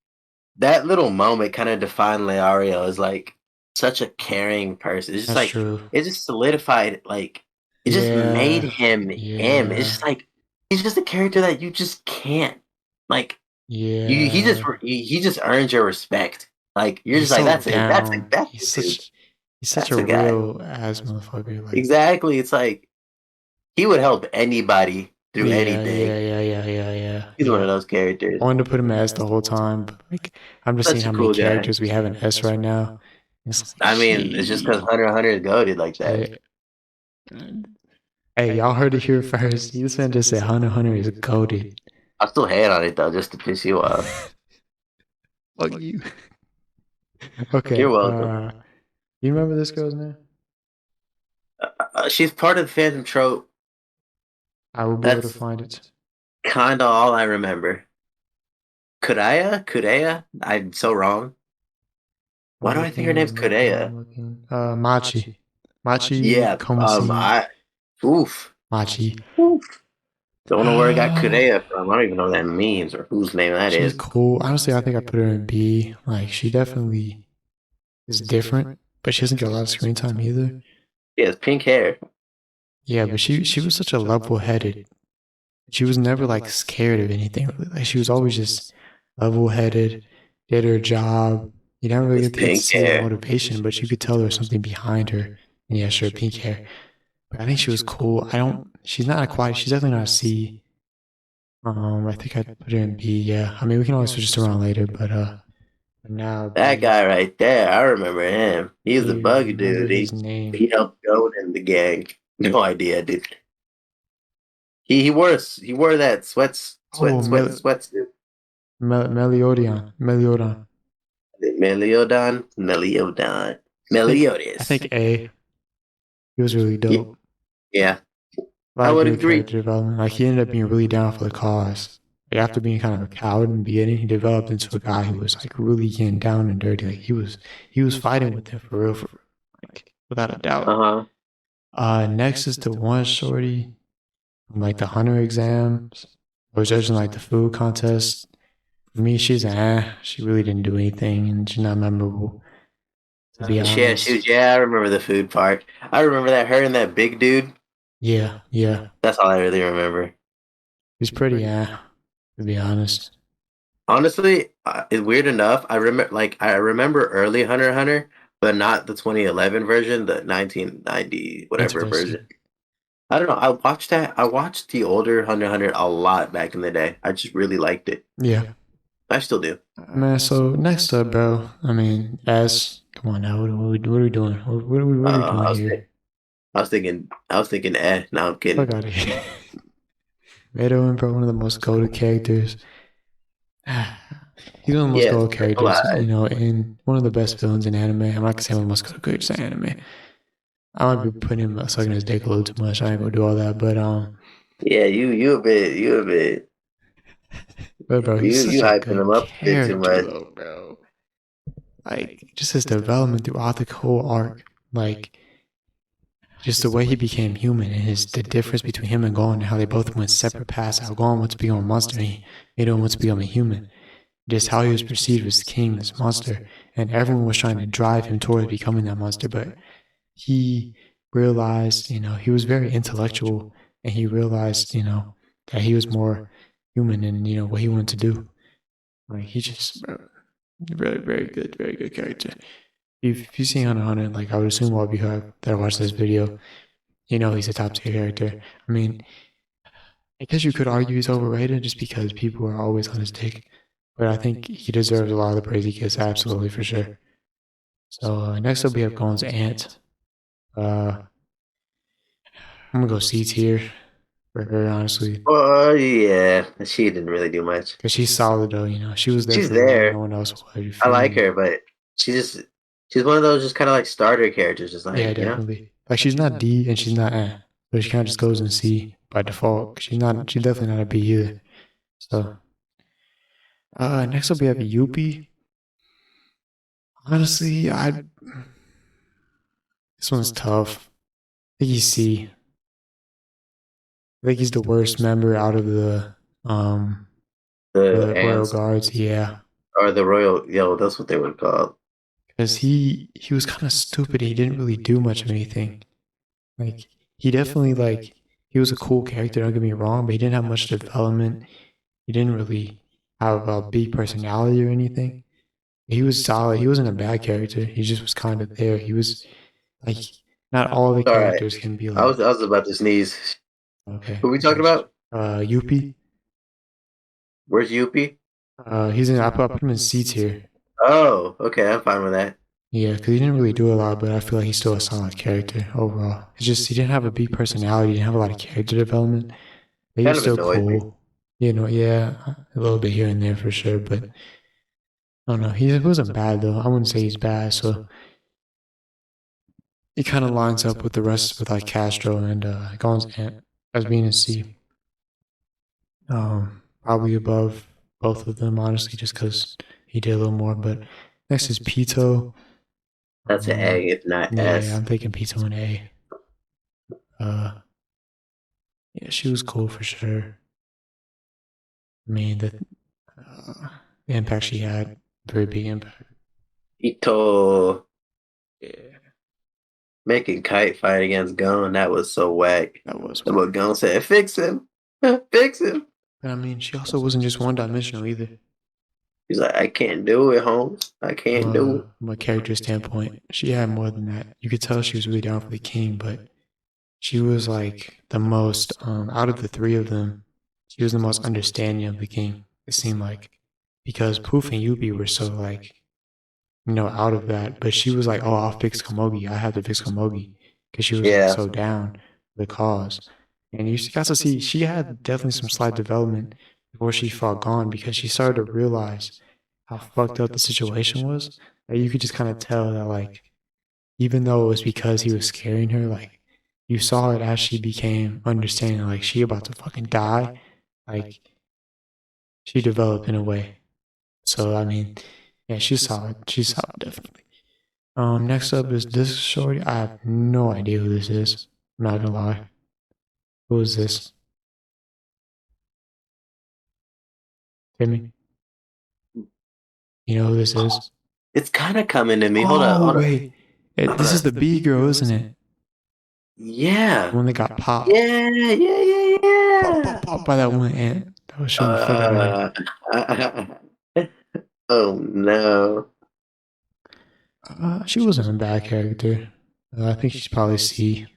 [SPEAKER 1] that little moment kind of defined Leorio as like such a caring person. It's just
[SPEAKER 2] that's true.
[SPEAKER 1] It just solidified, like it just made him him. It's just like he's just a character that you just can't like.
[SPEAKER 2] Yeah,
[SPEAKER 1] he just earns your respect. Like you're just like that's
[SPEAKER 2] he's such a real ass motherfucker. Like,
[SPEAKER 1] exactly. It's like he would help anybody through anything.
[SPEAKER 2] Yeah.
[SPEAKER 1] He's one of those characters.
[SPEAKER 2] I wanted to put him as the whole time, but like I'm just seeing how many characters we have in S right now.
[SPEAKER 1] Like, I mean, it's just because Hunter x Hunter is goated like that.
[SPEAKER 2] Hey, y'all heard it here first. This man just said Hunter x Hunter is goated.
[SPEAKER 1] I still hate on it though, just to piss you off.
[SPEAKER 2] Fuck you. Okay.
[SPEAKER 1] You're welcome.
[SPEAKER 2] You remember this girl's name?
[SPEAKER 1] She's part of the Phantom trope.
[SPEAKER 2] I will be able to
[SPEAKER 1] That's
[SPEAKER 2] find it.
[SPEAKER 1] kind of all I remember. Kudaya? I'm so wrong. Why do I think her name's Kudaya?
[SPEAKER 2] Machi. Machi
[SPEAKER 1] Yeah,
[SPEAKER 2] Komugi.
[SPEAKER 1] oof.
[SPEAKER 2] Machi.
[SPEAKER 1] Oof. Don't know where I got Kudaya from. I don't even know what that means or whose name that
[SPEAKER 2] She's
[SPEAKER 1] is.
[SPEAKER 2] cool. Honestly, I think I put her in B. Like, she definitely is different, but she doesn't get a lot of screen time either.
[SPEAKER 1] She has pink hair.
[SPEAKER 2] Yeah, but she was such a level-headed. She was never like scared of anything. Really. Like, she was always just level-headed, did her job. You never really get to see her motivation, but you could tell there was something behind her. And yeah, sure, pink hair. But I think she was cool. She's not a quiet, she's definitely not a C. I think I'd put her in B, yeah. I mean, we can always switch this around later, but now.
[SPEAKER 1] That guy right there, I remember him. He's the bug dude.
[SPEAKER 2] His name.
[SPEAKER 1] He helped Goat in the gang. No idea, dude. He wore that sweatsuit.
[SPEAKER 2] Meliodas.
[SPEAKER 1] Meliodas.
[SPEAKER 2] I think A. He was really dope.
[SPEAKER 1] Yeah. I would agree.
[SPEAKER 2] Character development. Like, he ended up being really down for the cause. Like, after being kind of a coward in the beginning, he developed into a guy who was like really getting down and dirty. Like, he was fighting with him for real, like, without a doubt. Next is the one shorty from like the hunter exams. I was judging like the food contest. For me, she's she really didn't do anything, and she's not memorable. To be honest.
[SPEAKER 1] Yeah, I remember the food part. I remember that her and that big dude.
[SPEAKER 2] Yeah.
[SPEAKER 1] That's all I really remember.
[SPEAKER 2] He's pretty, to be honest.
[SPEAKER 1] Honestly, it's weird enough. I remember early Hunter x Hunter, but not the 2011 version, the 1990 whatever version. I don't know. I watched the older Hunter x Hunter a lot back in the day. I just really liked it.
[SPEAKER 2] Yeah.
[SPEAKER 1] I still do.
[SPEAKER 2] Man, so next up, bro. I mean, come on now. What are we doing? What are we doing here?
[SPEAKER 1] I was thinking, no, I'm kidding.
[SPEAKER 2] Fuck out of here. Phaeton, bro, one of the most goated characters. He's one of the most goated characters, and one of the best villains in anime. I'm not gonna say one of the most goated characters in anime. I might be putting him sucking his dick a little too much. I ain't gonna do all that, but
[SPEAKER 1] yeah, you a bit.
[SPEAKER 2] But bro, he's
[SPEAKER 1] you hyping him up a bit too much,
[SPEAKER 2] though, bro. Like, just his development throughout the whole arc, like, just the way he became human and the difference between him and Gon and how they both went separate paths. How Gon wants to become a monster and he wants to become a human. Just how he was perceived as king, this monster, and everyone was trying to drive him towards becoming that monster, but he realized, he was very intellectual, and he realized, that he was more human and, what he wanted to do. Like, he just, very, very good character. If you've seen Hunter x Hunter, like, I would assume all of you have that watched this video, he's a top tier character. I mean, I guess you could argue he's overrated just because people are always on his dick, but I think he deserves a lot of the praise he gets, absolutely, for sure. So, next up we have Gon's aunt. I'm gonna go C tier for her, honestly.
[SPEAKER 1] Oh yeah, she didn't really do much.
[SPEAKER 2] Cause she's solid though, she was there.
[SPEAKER 1] She's there.
[SPEAKER 2] No one else was.
[SPEAKER 1] I like her, but she's one of those just kind of like starter characters, just like
[SPEAKER 2] definitely. Like, she's not D and she's not but she kind of just goes in C by default. She's definitely not a B either. So, next up we have Yoopi. Honestly, this one's tough. I think he's C. I think he's the worst member out of the Royal Guards, yeah.
[SPEAKER 1] Or the Royal, that's what they would call.
[SPEAKER 2] Because he was kind of stupid. He didn't really do much of anything. Like, he definitely, he was a cool character, don't get me wrong, but he didn't have much development. He didn't really have a big personality or anything. He was solid. He wasn't a bad character. He just was kind of there. He was, like, not all the characters can be like...
[SPEAKER 1] I was about to sneeze.
[SPEAKER 2] Okay.
[SPEAKER 1] Who are we talking about?
[SPEAKER 2] Yoopi.
[SPEAKER 1] Where's Yoopi?
[SPEAKER 2] I put him in C tier.
[SPEAKER 1] Oh, okay, I'm fine with that.
[SPEAKER 2] Yeah, because he didn't really do a lot, but I feel like he's still a solid character overall. It's just he didn't have a big personality, he didn't have a lot of character development. But he was still cool. Yeah, a little bit here and there for sure, but I don't know. He wasn't bad though. I wouldn't say he's bad. So he kind of lines up with the rest with like Castro and Gon's aunt as being a C. Probably above both of them, honestly, just because he did a little more. But next is Pito.
[SPEAKER 1] That's an A, if not
[SPEAKER 2] Yeah,
[SPEAKER 1] S.
[SPEAKER 2] I'm thinking Pito an A. Yeah, she was cool for sure. I mean, the impact she had, very big impact.
[SPEAKER 1] Ito
[SPEAKER 2] Yeah,
[SPEAKER 1] making Kite fight against Gon, that was so whack.
[SPEAKER 2] that was.
[SPEAKER 1] That's what Gon said, fix him. Fix him.
[SPEAKER 2] But I mean, she also wasn't just one-dimensional either.
[SPEAKER 1] He's like, I can't do it, Holmes. I can't do it.
[SPEAKER 2] From a character standpoint, she had more than that. You could tell she was really down for the king, but she was like the most, out of the three of them, she was the most understanding of the king, it seemed like. Because Poof and Yoopi were so like, out of that. But she was like, oh, I'll fix Komugi. I have to fix Komugi. Because she was like, so down for the cause. And you got to see, she had definitely some slight development before she fought Gon, because she started to realize how fucked up the situation was. Like, you could just kind of tell that, like, even though it was because he was scaring her, like, you saw it as she became understanding, like, she about to fucking die. Like, she developed in a way. So, I mean, yeah, she's solid. She's solid, definitely. Next up is this shorty. I have no idea who this is. I'm not gonna lie. Who is this? Timmy? You know who this is?
[SPEAKER 1] It's kind of coming to me. Hold up.
[SPEAKER 2] Wait. This is the B girl, isn't it?
[SPEAKER 1] Yeah.
[SPEAKER 2] The one that got popped.
[SPEAKER 1] Yeah.
[SPEAKER 2] Popped by that one ant that was showing the fuck out of her.
[SPEAKER 1] Oh no.
[SPEAKER 2] She wasn't a bad character. I think she's probably C.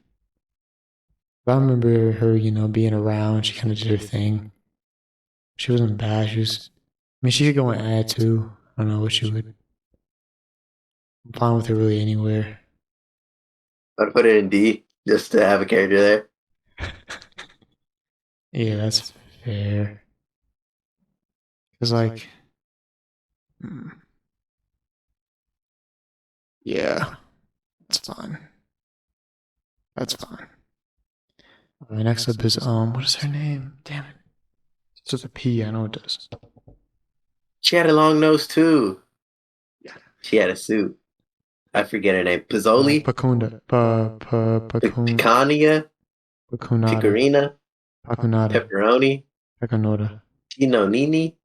[SPEAKER 2] I remember her, being around. She kind of did her thing. She wasn't bad. She could go and add too. I don't know what she would. I'm fine with her really anywhere.
[SPEAKER 1] I'd put it in D just to have a character there.
[SPEAKER 2] Yeah, that's fair. Because, like, yeah, that's fine. That's fine. Alright, next up is, what is her name? Damn it. It's with a P, I know it does.
[SPEAKER 1] She had a long nose too.
[SPEAKER 2] Yeah.
[SPEAKER 1] She had a suit. I forget her name. Pizzoli?
[SPEAKER 2] Pacunda.
[SPEAKER 1] Picania? Picorina?
[SPEAKER 2] Pacunada.
[SPEAKER 1] Pepperoni?
[SPEAKER 2] Pacunada.
[SPEAKER 1] Pino Nini?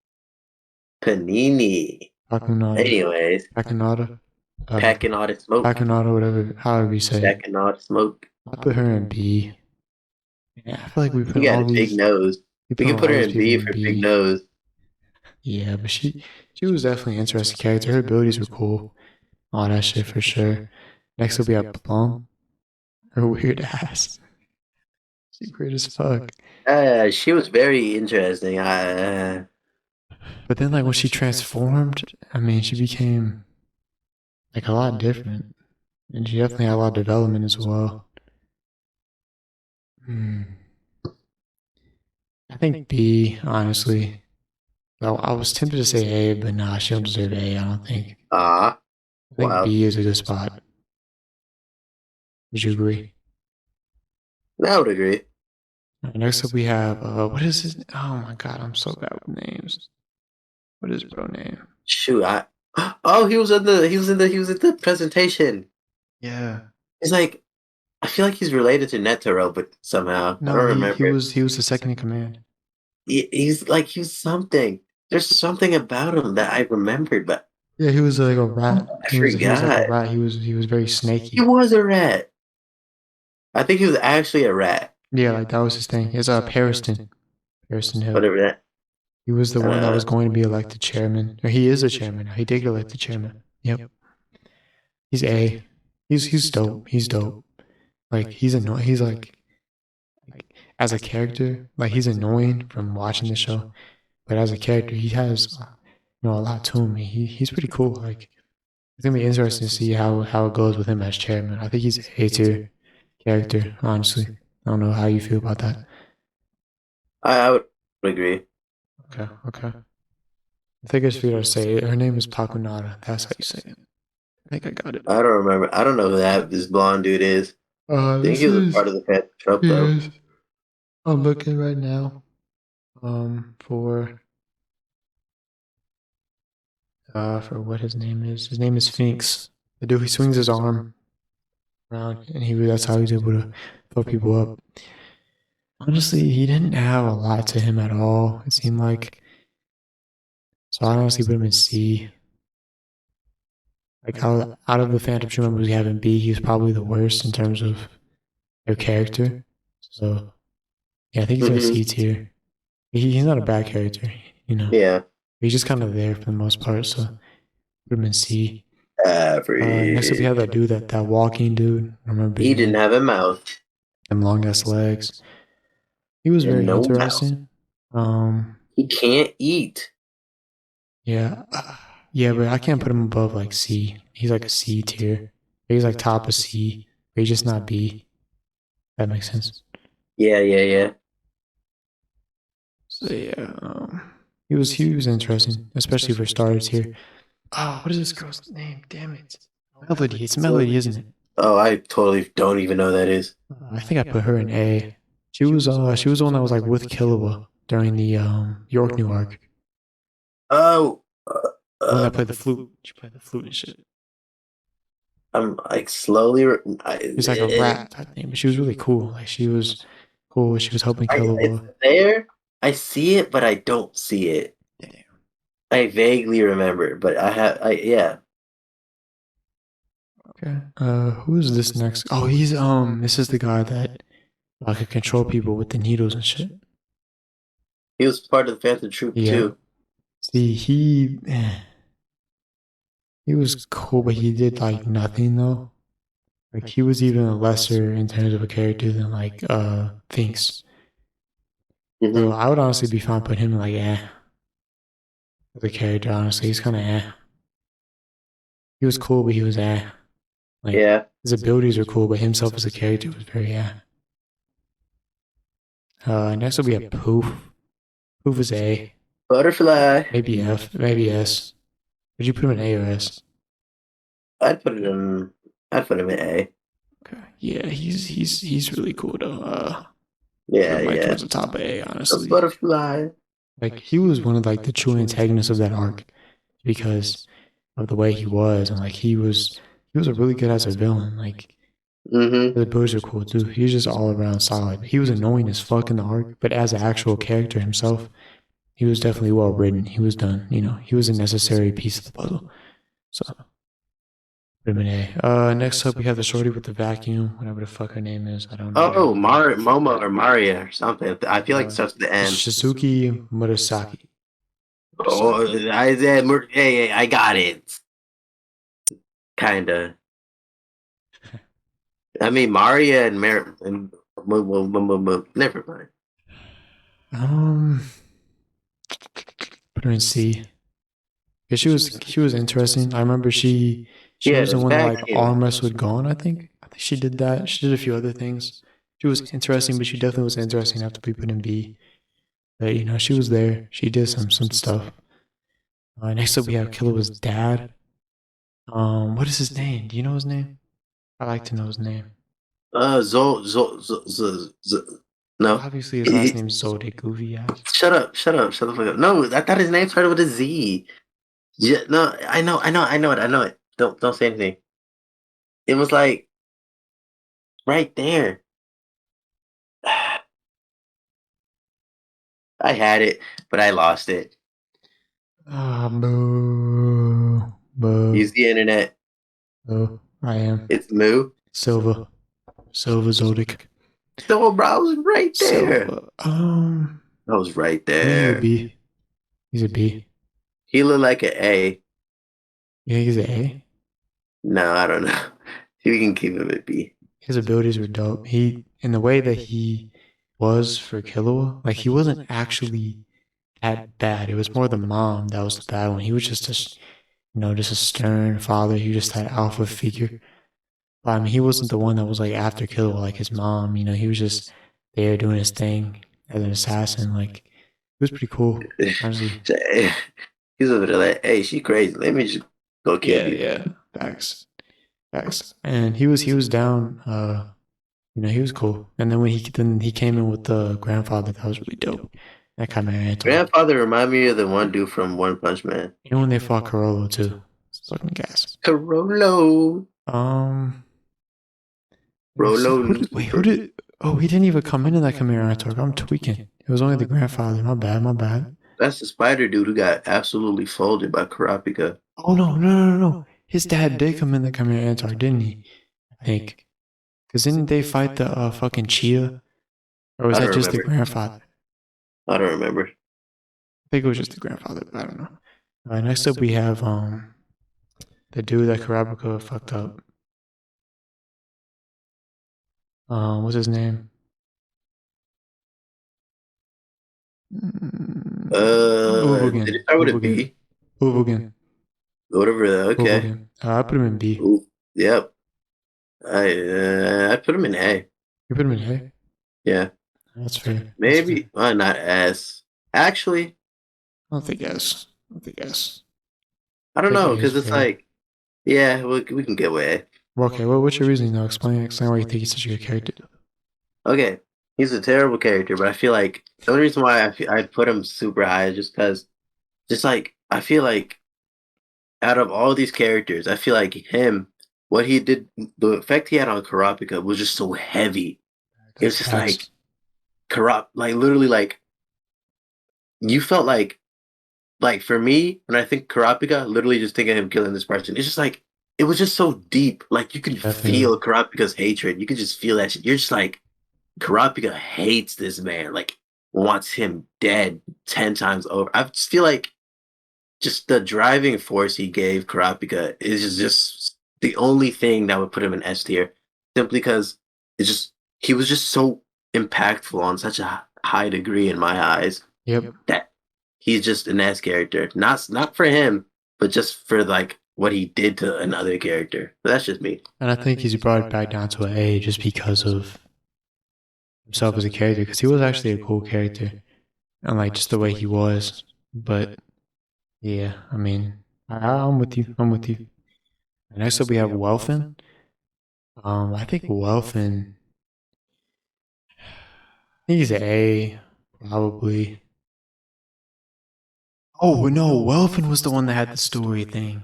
[SPEAKER 1] Panini.
[SPEAKER 2] Pacunada.
[SPEAKER 1] Anyways.
[SPEAKER 2] Pacunada.
[SPEAKER 1] Packing all the smoke.
[SPEAKER 2] Pacunada, whatever, however you say it.
[SPEAKER 1] Packing all the smoke.
[SPEAKER 2] I put her in B. Yeah, I feel like we put
[SPEAKER 1] You got
[SPEAKER 2] all
[SPEAKER 1] a big
[SPEAKER 2] these.
[SPEAKER 1] nose. We can put her in B for big nose.
[SPEAKER 2] Yeah, but she was definitely an interesting character. Her abilities were cool. All that shit for sure. Next up we have Plum. Her weird ass. She's weird as fuck.
[SPEAKER 1] She was very interesting.
[SPEAKER 2] But then, like, when she transformed, I mean, she became like a lot different, and she definitely had a lot of development as well. I think B, honestly. Well, I was tempted to say A, but nah, she don't deserve A, I don't think. I think B is a good spot. Would you agree?
[SPEAKER 1] I would agree.
[SPEAKER 2] Next up we have, what is his, oh my god, I'm so bad with names. What is his bro name?
[SPEAKER 1] Shoot, he was at the presentation.
[SPEAKER 2] Yeah.
[SPEAKER 1] It's like, I feel like he's related to Netero, but somehow.
[SPEAKER 2] No,
[SPEAKER 1] I don't remember.
[SPEAKER 2] He was the second in command.
[SPEAKER 1] He's something. There's something about him that I remembered, but
[SPEAKER 2] yeah, he was like a rat.
[SPEAKER 1] I forgot.
[SPEAKER 2] He was like a rat. He was very snaky.
[SPEAKER 1] He was a rat. I think he was actually a rat.
[SPEAKER 2] Yeah, like that was his thing. It's Pariston Hill.
[SPEAKER 1] Whatever that.
[SPEAKER 2] He was the one that was going to be elected chairman. Or he is a chairman. He did get elected chairman. Yep. He's A. He's dope. He's dope. Like he's annoying. He's like as a character, like he's annoying from watching the show. But as a character, he has a lot to him. He's pretty cool. Like it's gonna be interesting to see how it goes with him as chairman. I think he's an A tier character, honestly. I don't know how you feel about that.
[SPEAKER 1] I would agree.
[SPEAKER 2] Okay. I think it's for you to say it. Her name is Pakunara. That's how you say it. I think I got it.
[SPEAKER 1] I don't remember. I don't know who this blonde dude is. I think he was a part of the Phantom Troupe, though.
[SPEAKER 2] Yes. I'm looking right now. For what his name is. His name is Phoenix. The dude, he swings his arm around, and that's how he's able to fuck people up. Honestly, he didn't have a lot to him at all. It seemed like. So I honestly put him in C. Like out of the Phantom Troupe members we have in B, he was probably the worst in terms of their character. So yeah, I think he's in C tier. He's not a bad character, you know.
[SPEAKER 1] Yeah.
[SPEAKER 2] He's just kind of there for the most part. So put him in C.
[SPEAKER 1] Average.
[SPEAKER 2] Next up, we have that dude, that walking dude. I remember
[SPEAKER 1] he didn't have a mouth.
[SPEAKER 2] Them long ass legs. He was very interesting.
[SPEAKER 1] He can't eat.
[SPEAKER 2] Yeah, but I can't put him above like C. He's like a C tier. He's like top of C. But he's just not B. That makes sense.
[SPEAKER 1] Yeah.
[SPEAKER 2] So yeah, he was interesting, especially for starters here. Oh, what is this girl's name? Damn it, Melody. It's Melody, isn't it?
[SPEAKER 1] Oh, I totally don't even know who that is.
[SPEAKER 2] I think I put her in A. She was the one that was like with Killua during the York New arc.
[SPEAKER 1] Oh,
[SPEAKER 2] the one that played the flute. She played the flute and shit.
[SPEAKER 1] I'm like slowly.
[SPEAKER 2] It's like a rap type thing, but she was really cool. Like she was cool. She was helping Killua.
[SPEAKER 1] There, I see it, but I don't see it.
[SPEAKER 2] Damn.
[SPEAKER 1] I vaguely remember, but yeah.
[SPEAKER 2] Okay. Who is this next? Oh, he's this is the guy that could control people with the needles and shit.
[SPEAKER 1] He was part of the Phantom Troupe too.
[SPEAKER 2] See, he was cool, but he did like nothing though. Like he was even lesser in terms of a character than like Finks. So I would honestly be fine putting him in like as a character. Honestly, he's kind of He was cool, but he was Like, his abilities are cool, but himself as a character was very next up we have Poof. Poof is A.
[SPEAKER 1] Butterfly.
[SPEAKER 2] Maybe F. Maybe S. Would you put him in A or S?
[SPEAKER 1] I'd put him in A.
[SPEAKER 2] Okay. Yeah, he's really cool though.
[SPEAKER 1] Towards
[SPEAKER 2] the top of A, honestly.
[SPEAKER 1] Butterfly.
[SPEAKER 2] Like he was one of like the true antagonists of that arc because of the way he was, and like he was a really good as a villain. Like the abilities are cool too. He was just all around solid. He was annoying as fuck in the arc, but as an actual character himself, he was definitely well written. He was done. You know, he was a necessary piece of the puzzle. So, put him in A. Next up, we have the shorty with the vacuum, whatever the fuck her name is. I don't know.
[SPEAKER 1] Oh, Momo or Maria or something. I feel like it starts with the N.
[SPEAKER 2] Suzuki Murasaki.
[SPEAKER 1] Oh, I got it. Kinda. I mean, Maria and never mind.
[SPEAKER 2] Put her in C. Yeah, she was interesting. I remember she was the one that like arm wrestled with Gon. I think she did that. She did a few other things. She was interesting, but she definitely was interesting enough to be put in B. But you know, she was there. She did some stuff. Next up, we have Killua's dad. What is his name? Do you know his name? I like to know his name.
[SPEAKER 1] No.
[SPEAKER 2] Obviously, his last name is Zode. Goofy ass.
[SPEAKER 1] Shut up! Shut the fuck up! No, I thought his name started with a Z. Yeah, no, I know it. Don't say anything. It was like right there. I had it, but I lost it.
[SPEAKER 2] Ah, boo.
[SPEAKER 1] Use the internet.
[SPEAKER 2] Oh, I am.
[SPEAKER 1] It's Moo.
[SPEAKER 2] Silva Zodic.
[SPEAKER 1] No, bro, I was right there.
[SPEAKER 2] Silva.
[SPEAKER 1] I was right there.
[SPEAKER 2] He's a B.
[SPEAKER 1] He looked like an A.
[SPEAKER 2] You think he's an A?
[SPEAKER 1] No, I don't know. We can keep him at B.
[SPEAKER 2] His abilities were dope. He, in the way that he was for Killua, like he wasn't actually that bad. It was more the mom that was the bad one. He was just a stern father. He was just that alpha figure. But I mean, he wasn't the one that was like after Killua, like his mom. You know, he was just there doing his thing as an assassin. Like was pretty cool, honestly.
[SPEAKER 1] He's over there like, hey, she crazy. Let me just go kill people.
[SPEAKER 2] Yeah. Facts. And he was down. He was cool. And then when he came in with the grandfather, that was really dope. That kind of
[SPEAKER 1] Grandfather remind me of the one dude from One Punch Man.
[SPEAKER 2] And when they fought Corollo too, it's fucking gas.
[SPEAKER 1] Corollo. Rolo.
[SPEAKER 2] Wait, who did? Oh, he didn't even come into that Chimera talk. I'm tweaking. It was only the grandfather. My bad.
[SPEAKER 1] That's the spider dude who got absolutely folded by Karapika.
[SPEAKER 2] Oh no. His dad did come in the Chimera talk, didn't he? I think. Because didn't they fight the fucking Chia? Or was that just the grandfather?
[SPEAKER 1] I don't remember.
[SPEAKER 2] I think it was just the grandfather, but I don't know. All right, next up we have the dude that Karapika fucked up. What's his name?
[SPEAKER 1] Did it start with a B?
[SPEAKER 2] Uvugen.
[SPEAKER 1] Whatever. Okay.
[SPEAKER 2] I put him in B.
[SPEAKER 1] Ooh, yep. I put him in A.
[SPEAKER 2] You put him in A?
[SPEAKER 1] Yeah.
[SPEAKER 2] That's fair.
[SPEAKER 1] Maybe. Why not S? Actually,
[SPEAKER 2] I don't think S.
[SPEAKER 1] I don't know, because it's like, yeah, we can get with A.
[SPEAKER 2] Okay, well, what's your reasoning though? Explain why you think he's such a good character.
[SPEAKER 1] Okay, he's a terrible character, but I feel like the only reason why I'd put him super high is just because, I feel like out of all these characters, I feel like him, what he did, the effect he had on Karapika was just so heavy. It was just like literally like you felt like for me when I think Karapika, literally just think of him killing this person. It's just like it was just so deep. Like you could feel Karapika's hatred. You could just feel that shit. You're just like Karapika hates this man. Like wants him dead 10 times over. I just feel like just the driving force he gave Karapika is just the only thing that would put him in S tier. Simply because he was just so impactful on such a high degree in my eyes.
[SPEAKER 2] Yep.
[SPEAKER 1] That he's just an S character. Not for him, but just for like what he did to another character. But that's just me.
[SPEAKER 2] And I think he's brought it back down to an A just because of himself as a character, because he was actually a cool character. And like just the way he was. But yeah, I mean, I'm with you. Next up we have Welfin. I think Welfin, he's an A, probably. Oh no, Welfin was the one that had the story thing.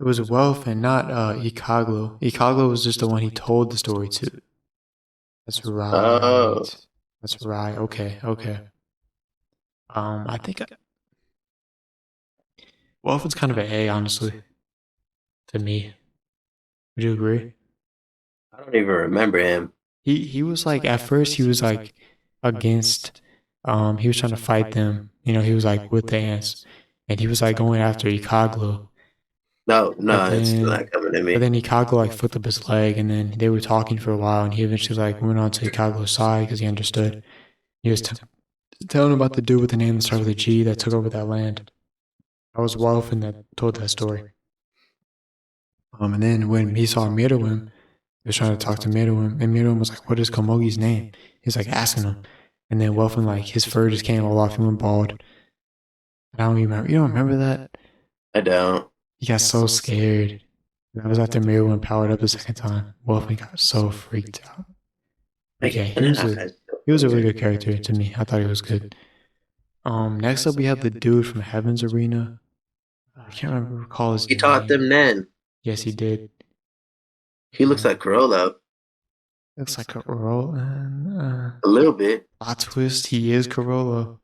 [SPEAKER 2] It was Welfin, not Ikago. Ikago was just the one he told the story to. That's right.
[SPEAKER 1] Oh.
[SPEAKER 2] That's right. Okay. I think Welfin's kind of an A, honestly. To me. Would you agree?
[SPEAKER 1] I don't even remember him.
[SPEAKER 2] He was like, at first he was like against, he was trying to fight them. He was like with the ants. And he was like going after Ikago.
[SPEAKER 1] No, it's still not coming to me.
[SPEAKER 2] But then Ikago like flipped up his leg, and then they were talking for a while, and he eventually like went on to Ikago's side because he understood. He was telling him about the dude with the name that started with a G that took over that land. That was Welfin that told that story. And then when he saw Miruim, he was trying to talk to Miruim, and Miruim was like, "What is Komugi's name?" He was like asking him, and then Welfin like his fur just came all off, he went bald. I don't even remember. You don't remember that?
[SPEAKER 1] I don't.
[SPEAKER 2] He got so scared. That was after Miruim powered up the second time. Welfin got so freaked out. Okay, he was a really good character to me. I thought he was good. Next up we have the dude from Heaven's Arena. I can't recall his name.
[SPEAKER 1] He taught them then.
[SPEAKER 2] Yes, he did.
[SPEAKER 1] He looks like Corollo.
[SPEAKER 2] Looks like Corollo.
[SPEAKER 1] A little bit.
[SPEAKER 2] Plot twist, he is Corollo.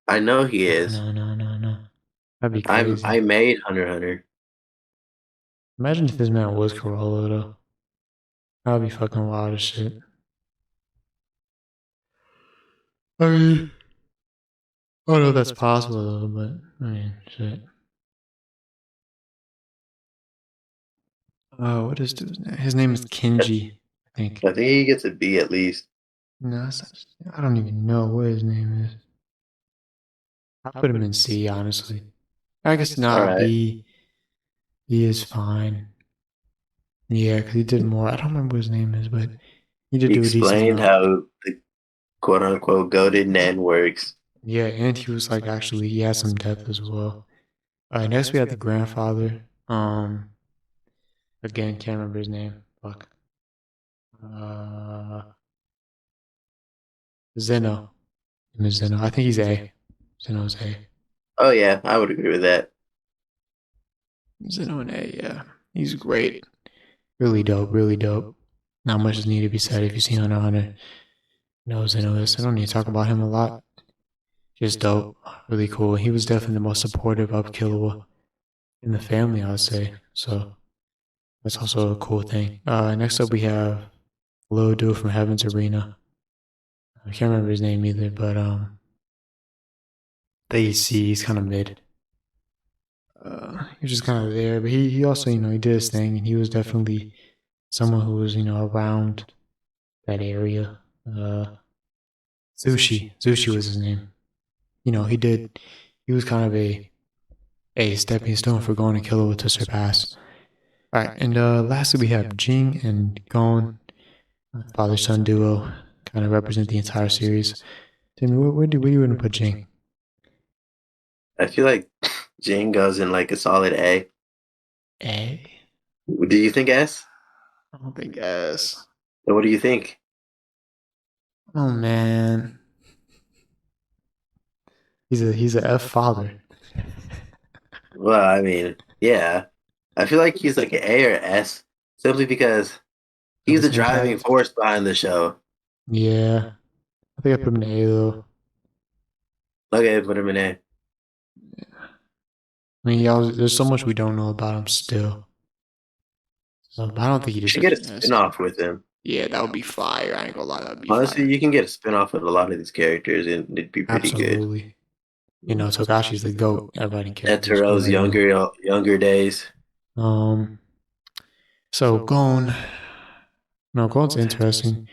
[SPEAKER 1] I know he is.
[SPEAKER 2] No. That'd be crazy.
[SPEAKER 1] I made Hunter x Hunter.
[SPEAKER 2] Imagine if this man was Corollo, though. That'd be fucking wild as shit. I mean, I don't know if that's possible, though, but, I mean, shit. What is dude's name? His name is Kenji, I think.
[SPEAKER 1] I think he gets a B at least.
[SPEAKER 2] No, I don't even know what his name is. I'll put him in C, honestly. I guess not right. B. B is fine. Yeah, because he did more. I don't remember what his name is, but he did do a decent amount.
[SPEAKER 1] Explained how the quote-unquote goated Nen works.
[SPEAKER 2] Yeah, and he was like actually he had some depth as well. Next we had the grandfather. Again, can't remember his name. Fuck. Uh, Zeno. Zeno. I think he's A. Zeno's A.
[SPEAKER 1] Oh yeah, I would agree with that.
[SPEAKER 2] Zeno and A. Yeah, he's great. Really dope. Really dope. Not much is needed to be said if you've seen Hunter x Hunter. No, Zeno is. I don't need to talk about him a lot. Just dope. Really cool. He was definitely the most supportive of Killua in the family, I would say. So that's also a cool thing. Next up we have a little dude from Heaven's Arena. I can't remember his name either, but they see he's kind of mid. He was just kind of there, but he also he did his thing, and he was definitely someone who was around that area. Zushi was his name. He was kind of a stepping stone for going to Killua to surpass. All right, and lastly we have Jing and Gon, father-son duo, kind of represent the entire series. Timmy, where do you want to put Jing?
[SPEAKER 1] I feel like Jing goes in like a solid A.
[SPEAKER 2] A?
[SPEAKER 1] Do you think S?
[SPEAKER 2] I don't think S.
[SPEAKER 1] So what do you think?
[SPEAKER 2] Oh man, he's a F father.
[SPEAKER 1] Well, I mean, yeah. I feel like he's like an A or S simply because he's the driving force behind the show.
[SPEAKER 2] Yeah, I think I put him in A though.
[SPEAKER 1] Okay, put him in A.
[SPEAKER 2] I mean, there's so much we don't know about him still. So, but I don't think he
[SPEAKER 1] You should
[SPEAKER 2] deserves
[SPEAKER 1] get a
[SPEAKER 2] an S.
[SPEAKER 1] spin-off with him.
[SPEAKER 2] Yeah, that would be fire. I ain't gonna lie, that would be
[SPEAKER 1] Honestly,
[SPEAKER 2] fire.
[SPEAKER 1] you can get a spin-off with a lot of these characters and it'd be pretty
[SPEAKER 2] Absolutely. Good. Togashi's the GOAT at writing
[SPEAKER 1] good. At
[SPEAKER 2] characters.
[SPEAKER 1] Tero's younger days.
[SPEAKER 2] So Gon's interesting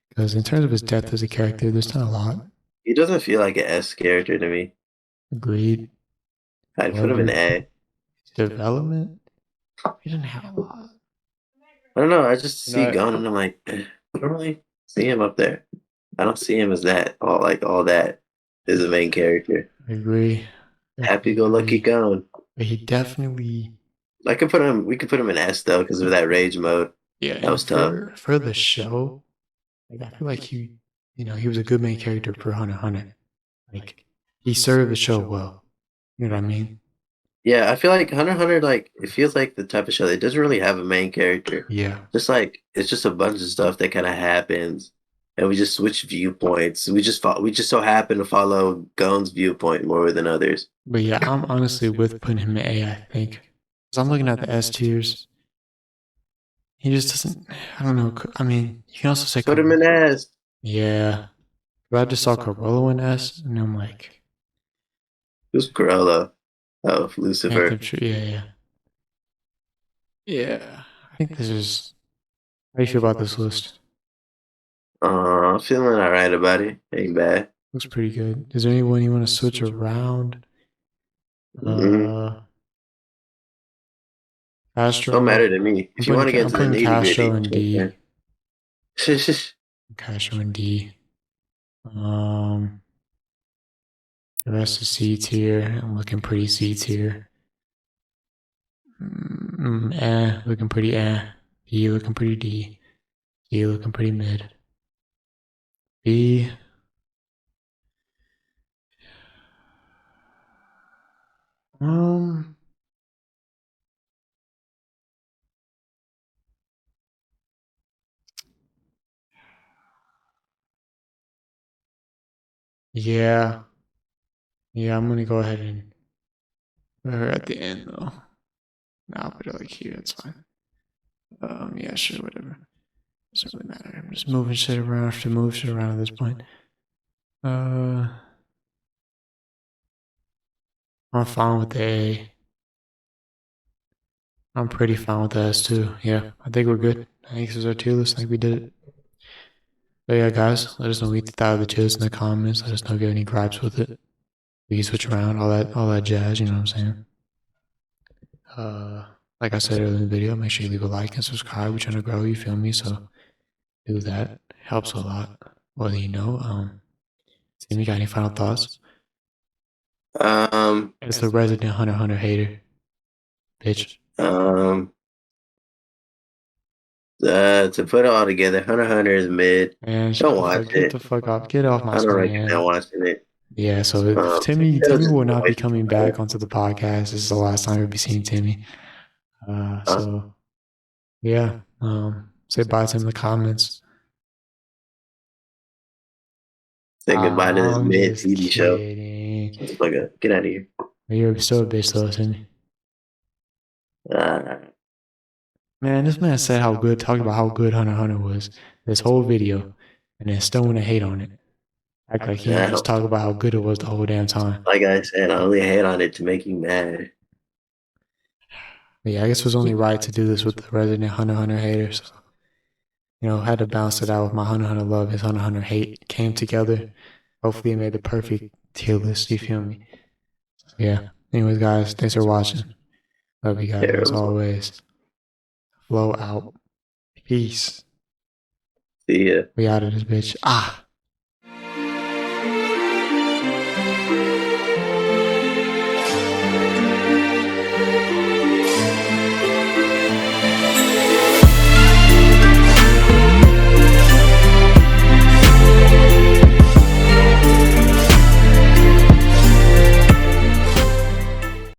[SPEAKER 2] because in terms of his depth as a character, there's not a lot.
[SPEAKER 1] He doesn't feel like an S character to me.
[SPEAKER 2] Agreed.
[SPEAKER 1] I'd put him in A.
[SPEAKER 2] Development? He didn't have a lot.
[SPEAKER 1] I don't know. I just see Gon and I'm like, I don't really see him up there. I don't see him as that. All that is a main character.
[SPEAKER 2] I agree.
[SPEAKER 1] Happy-go-lucky Gon.
[SPEAKER 2] But he definitely.
[SPEAKER 1] We could put him in S though because of that rage mode.
[SPEAKER 2] Yeah,
[SPEAKER 1] that was tough.
[SPEAKER 2] For the show, like I feel like he was a good main character for Hunter x Hunter. Like he served the show well. You know what I mean?
[SPEAKER 1] Yeah, I feel like Hunter x Hunter, like, it feels like the type of show that doesn't really have a main character.
[SPEAKER 2] Yeah.
[SPEAKER 1] Just like, it's just a bunch of stuff that kind of happens, and we just switch viewpoints. We just so happen to follow Gon's viewpoint more than others.
[SPEAKER 2] But yeah, I'm honestly with putting him in A, I think. Because I'm looking at the S tiers. He just doesn't, I don't know. I mean, you can also say...
[SPEAKER 1] Put him in S.
[SPEAKER 2] Yeah. But I just saw Corolla in S, and I'm like...
[SPEAKER 1] Who's Corolla? Oh, Lucifer.
[SPEAKER 2] Yeah. I think this is... How do you feel about this list?
[SPEAKER 1] I'm feeling alright about it. Ain't bad.
[SPEAKER 2] Looks pretty good. Is there anyone you want to switch around? Castro.
[SPEAKER 1] Don't matter to me. If you want to get into the
[SPEAKER 2] Castro and
[SPEAKER 1] D.
[SPEAKER 2] Castro and D. The rest is C tier. I'm looking pretty C tier. Looking pretty B looking pretty D. C looking pretty mid. B. Yeah. Yeah, I'm gonna go ahead and put her at the end though. No, I'll put it like here, that's fine. Yeah, sure, whatever. Doesn't really matter. I'm just moving shit around. I have to move shit around at this point. I'm fine with the A. I'm pretty fine with the S too. Yeah, I think we're good. I think this is our tier list. I think we did it. But yeah, guys, let us know what you thought of the tier list in the comments. Let us know if you have any gripes with it. We can switch around, all that jazz, you know what I'm saying? Like I said earlier in the video, make sure you leave a like and subscribe. We're trying to grow, you feel me? So do that. Helps a lot. Whether you know. Tim, you got any final thoughts? It's the resident Hunter x Hunter hater. Bitch.
[SPEAKER 1] To put it all together, Hunter x Hunter is mid.
[SPEAKER 2] Man,
[SPEAKER 1] Don't watch it.
[SPEAKER 2] Get the fuck off. Get off my
[SPEAKER 1] I don't
[SPEAKER 2] screen,
[SPEAKER 1] recommend
[SPEAKER 2] man.
[SPEAKER 1] watching it.
[SPEAKER 2] Yeah, so Timmy will not be coming back onto the podcast. This is the last time we'll be seeing Timmy. So yeah. Say bye to him in the comments.
[SPEAKER 1] Say goodbye to this mid TV show. Get out of here.
[SPEAKER 2] You're still a bitch though, Timmy. Man, this man said talked about how good Hunter x Hunter was this whole video, and then still want to hate on it. Act like he didn't just talk about how good it was the whole damn time.
[SPEAKER 1] Like I said, I only hate on it to make you mad.
[SPEAKER 2] But yeah, I guess it was only right to do this with the resident Hunter x Hunter haters. So, you know, had to balance it out with my Hunter x Hunter love, his Hunter x Hunter hate came together. Hopefully it made the perfect tier list, you feel me? So, yeah. Anyways, guys, thanks for watching. Love you guys as always. Flow out. Peace.
[SPEAKER 1] See ya.
[SPEAKER 2] We out of this bitch.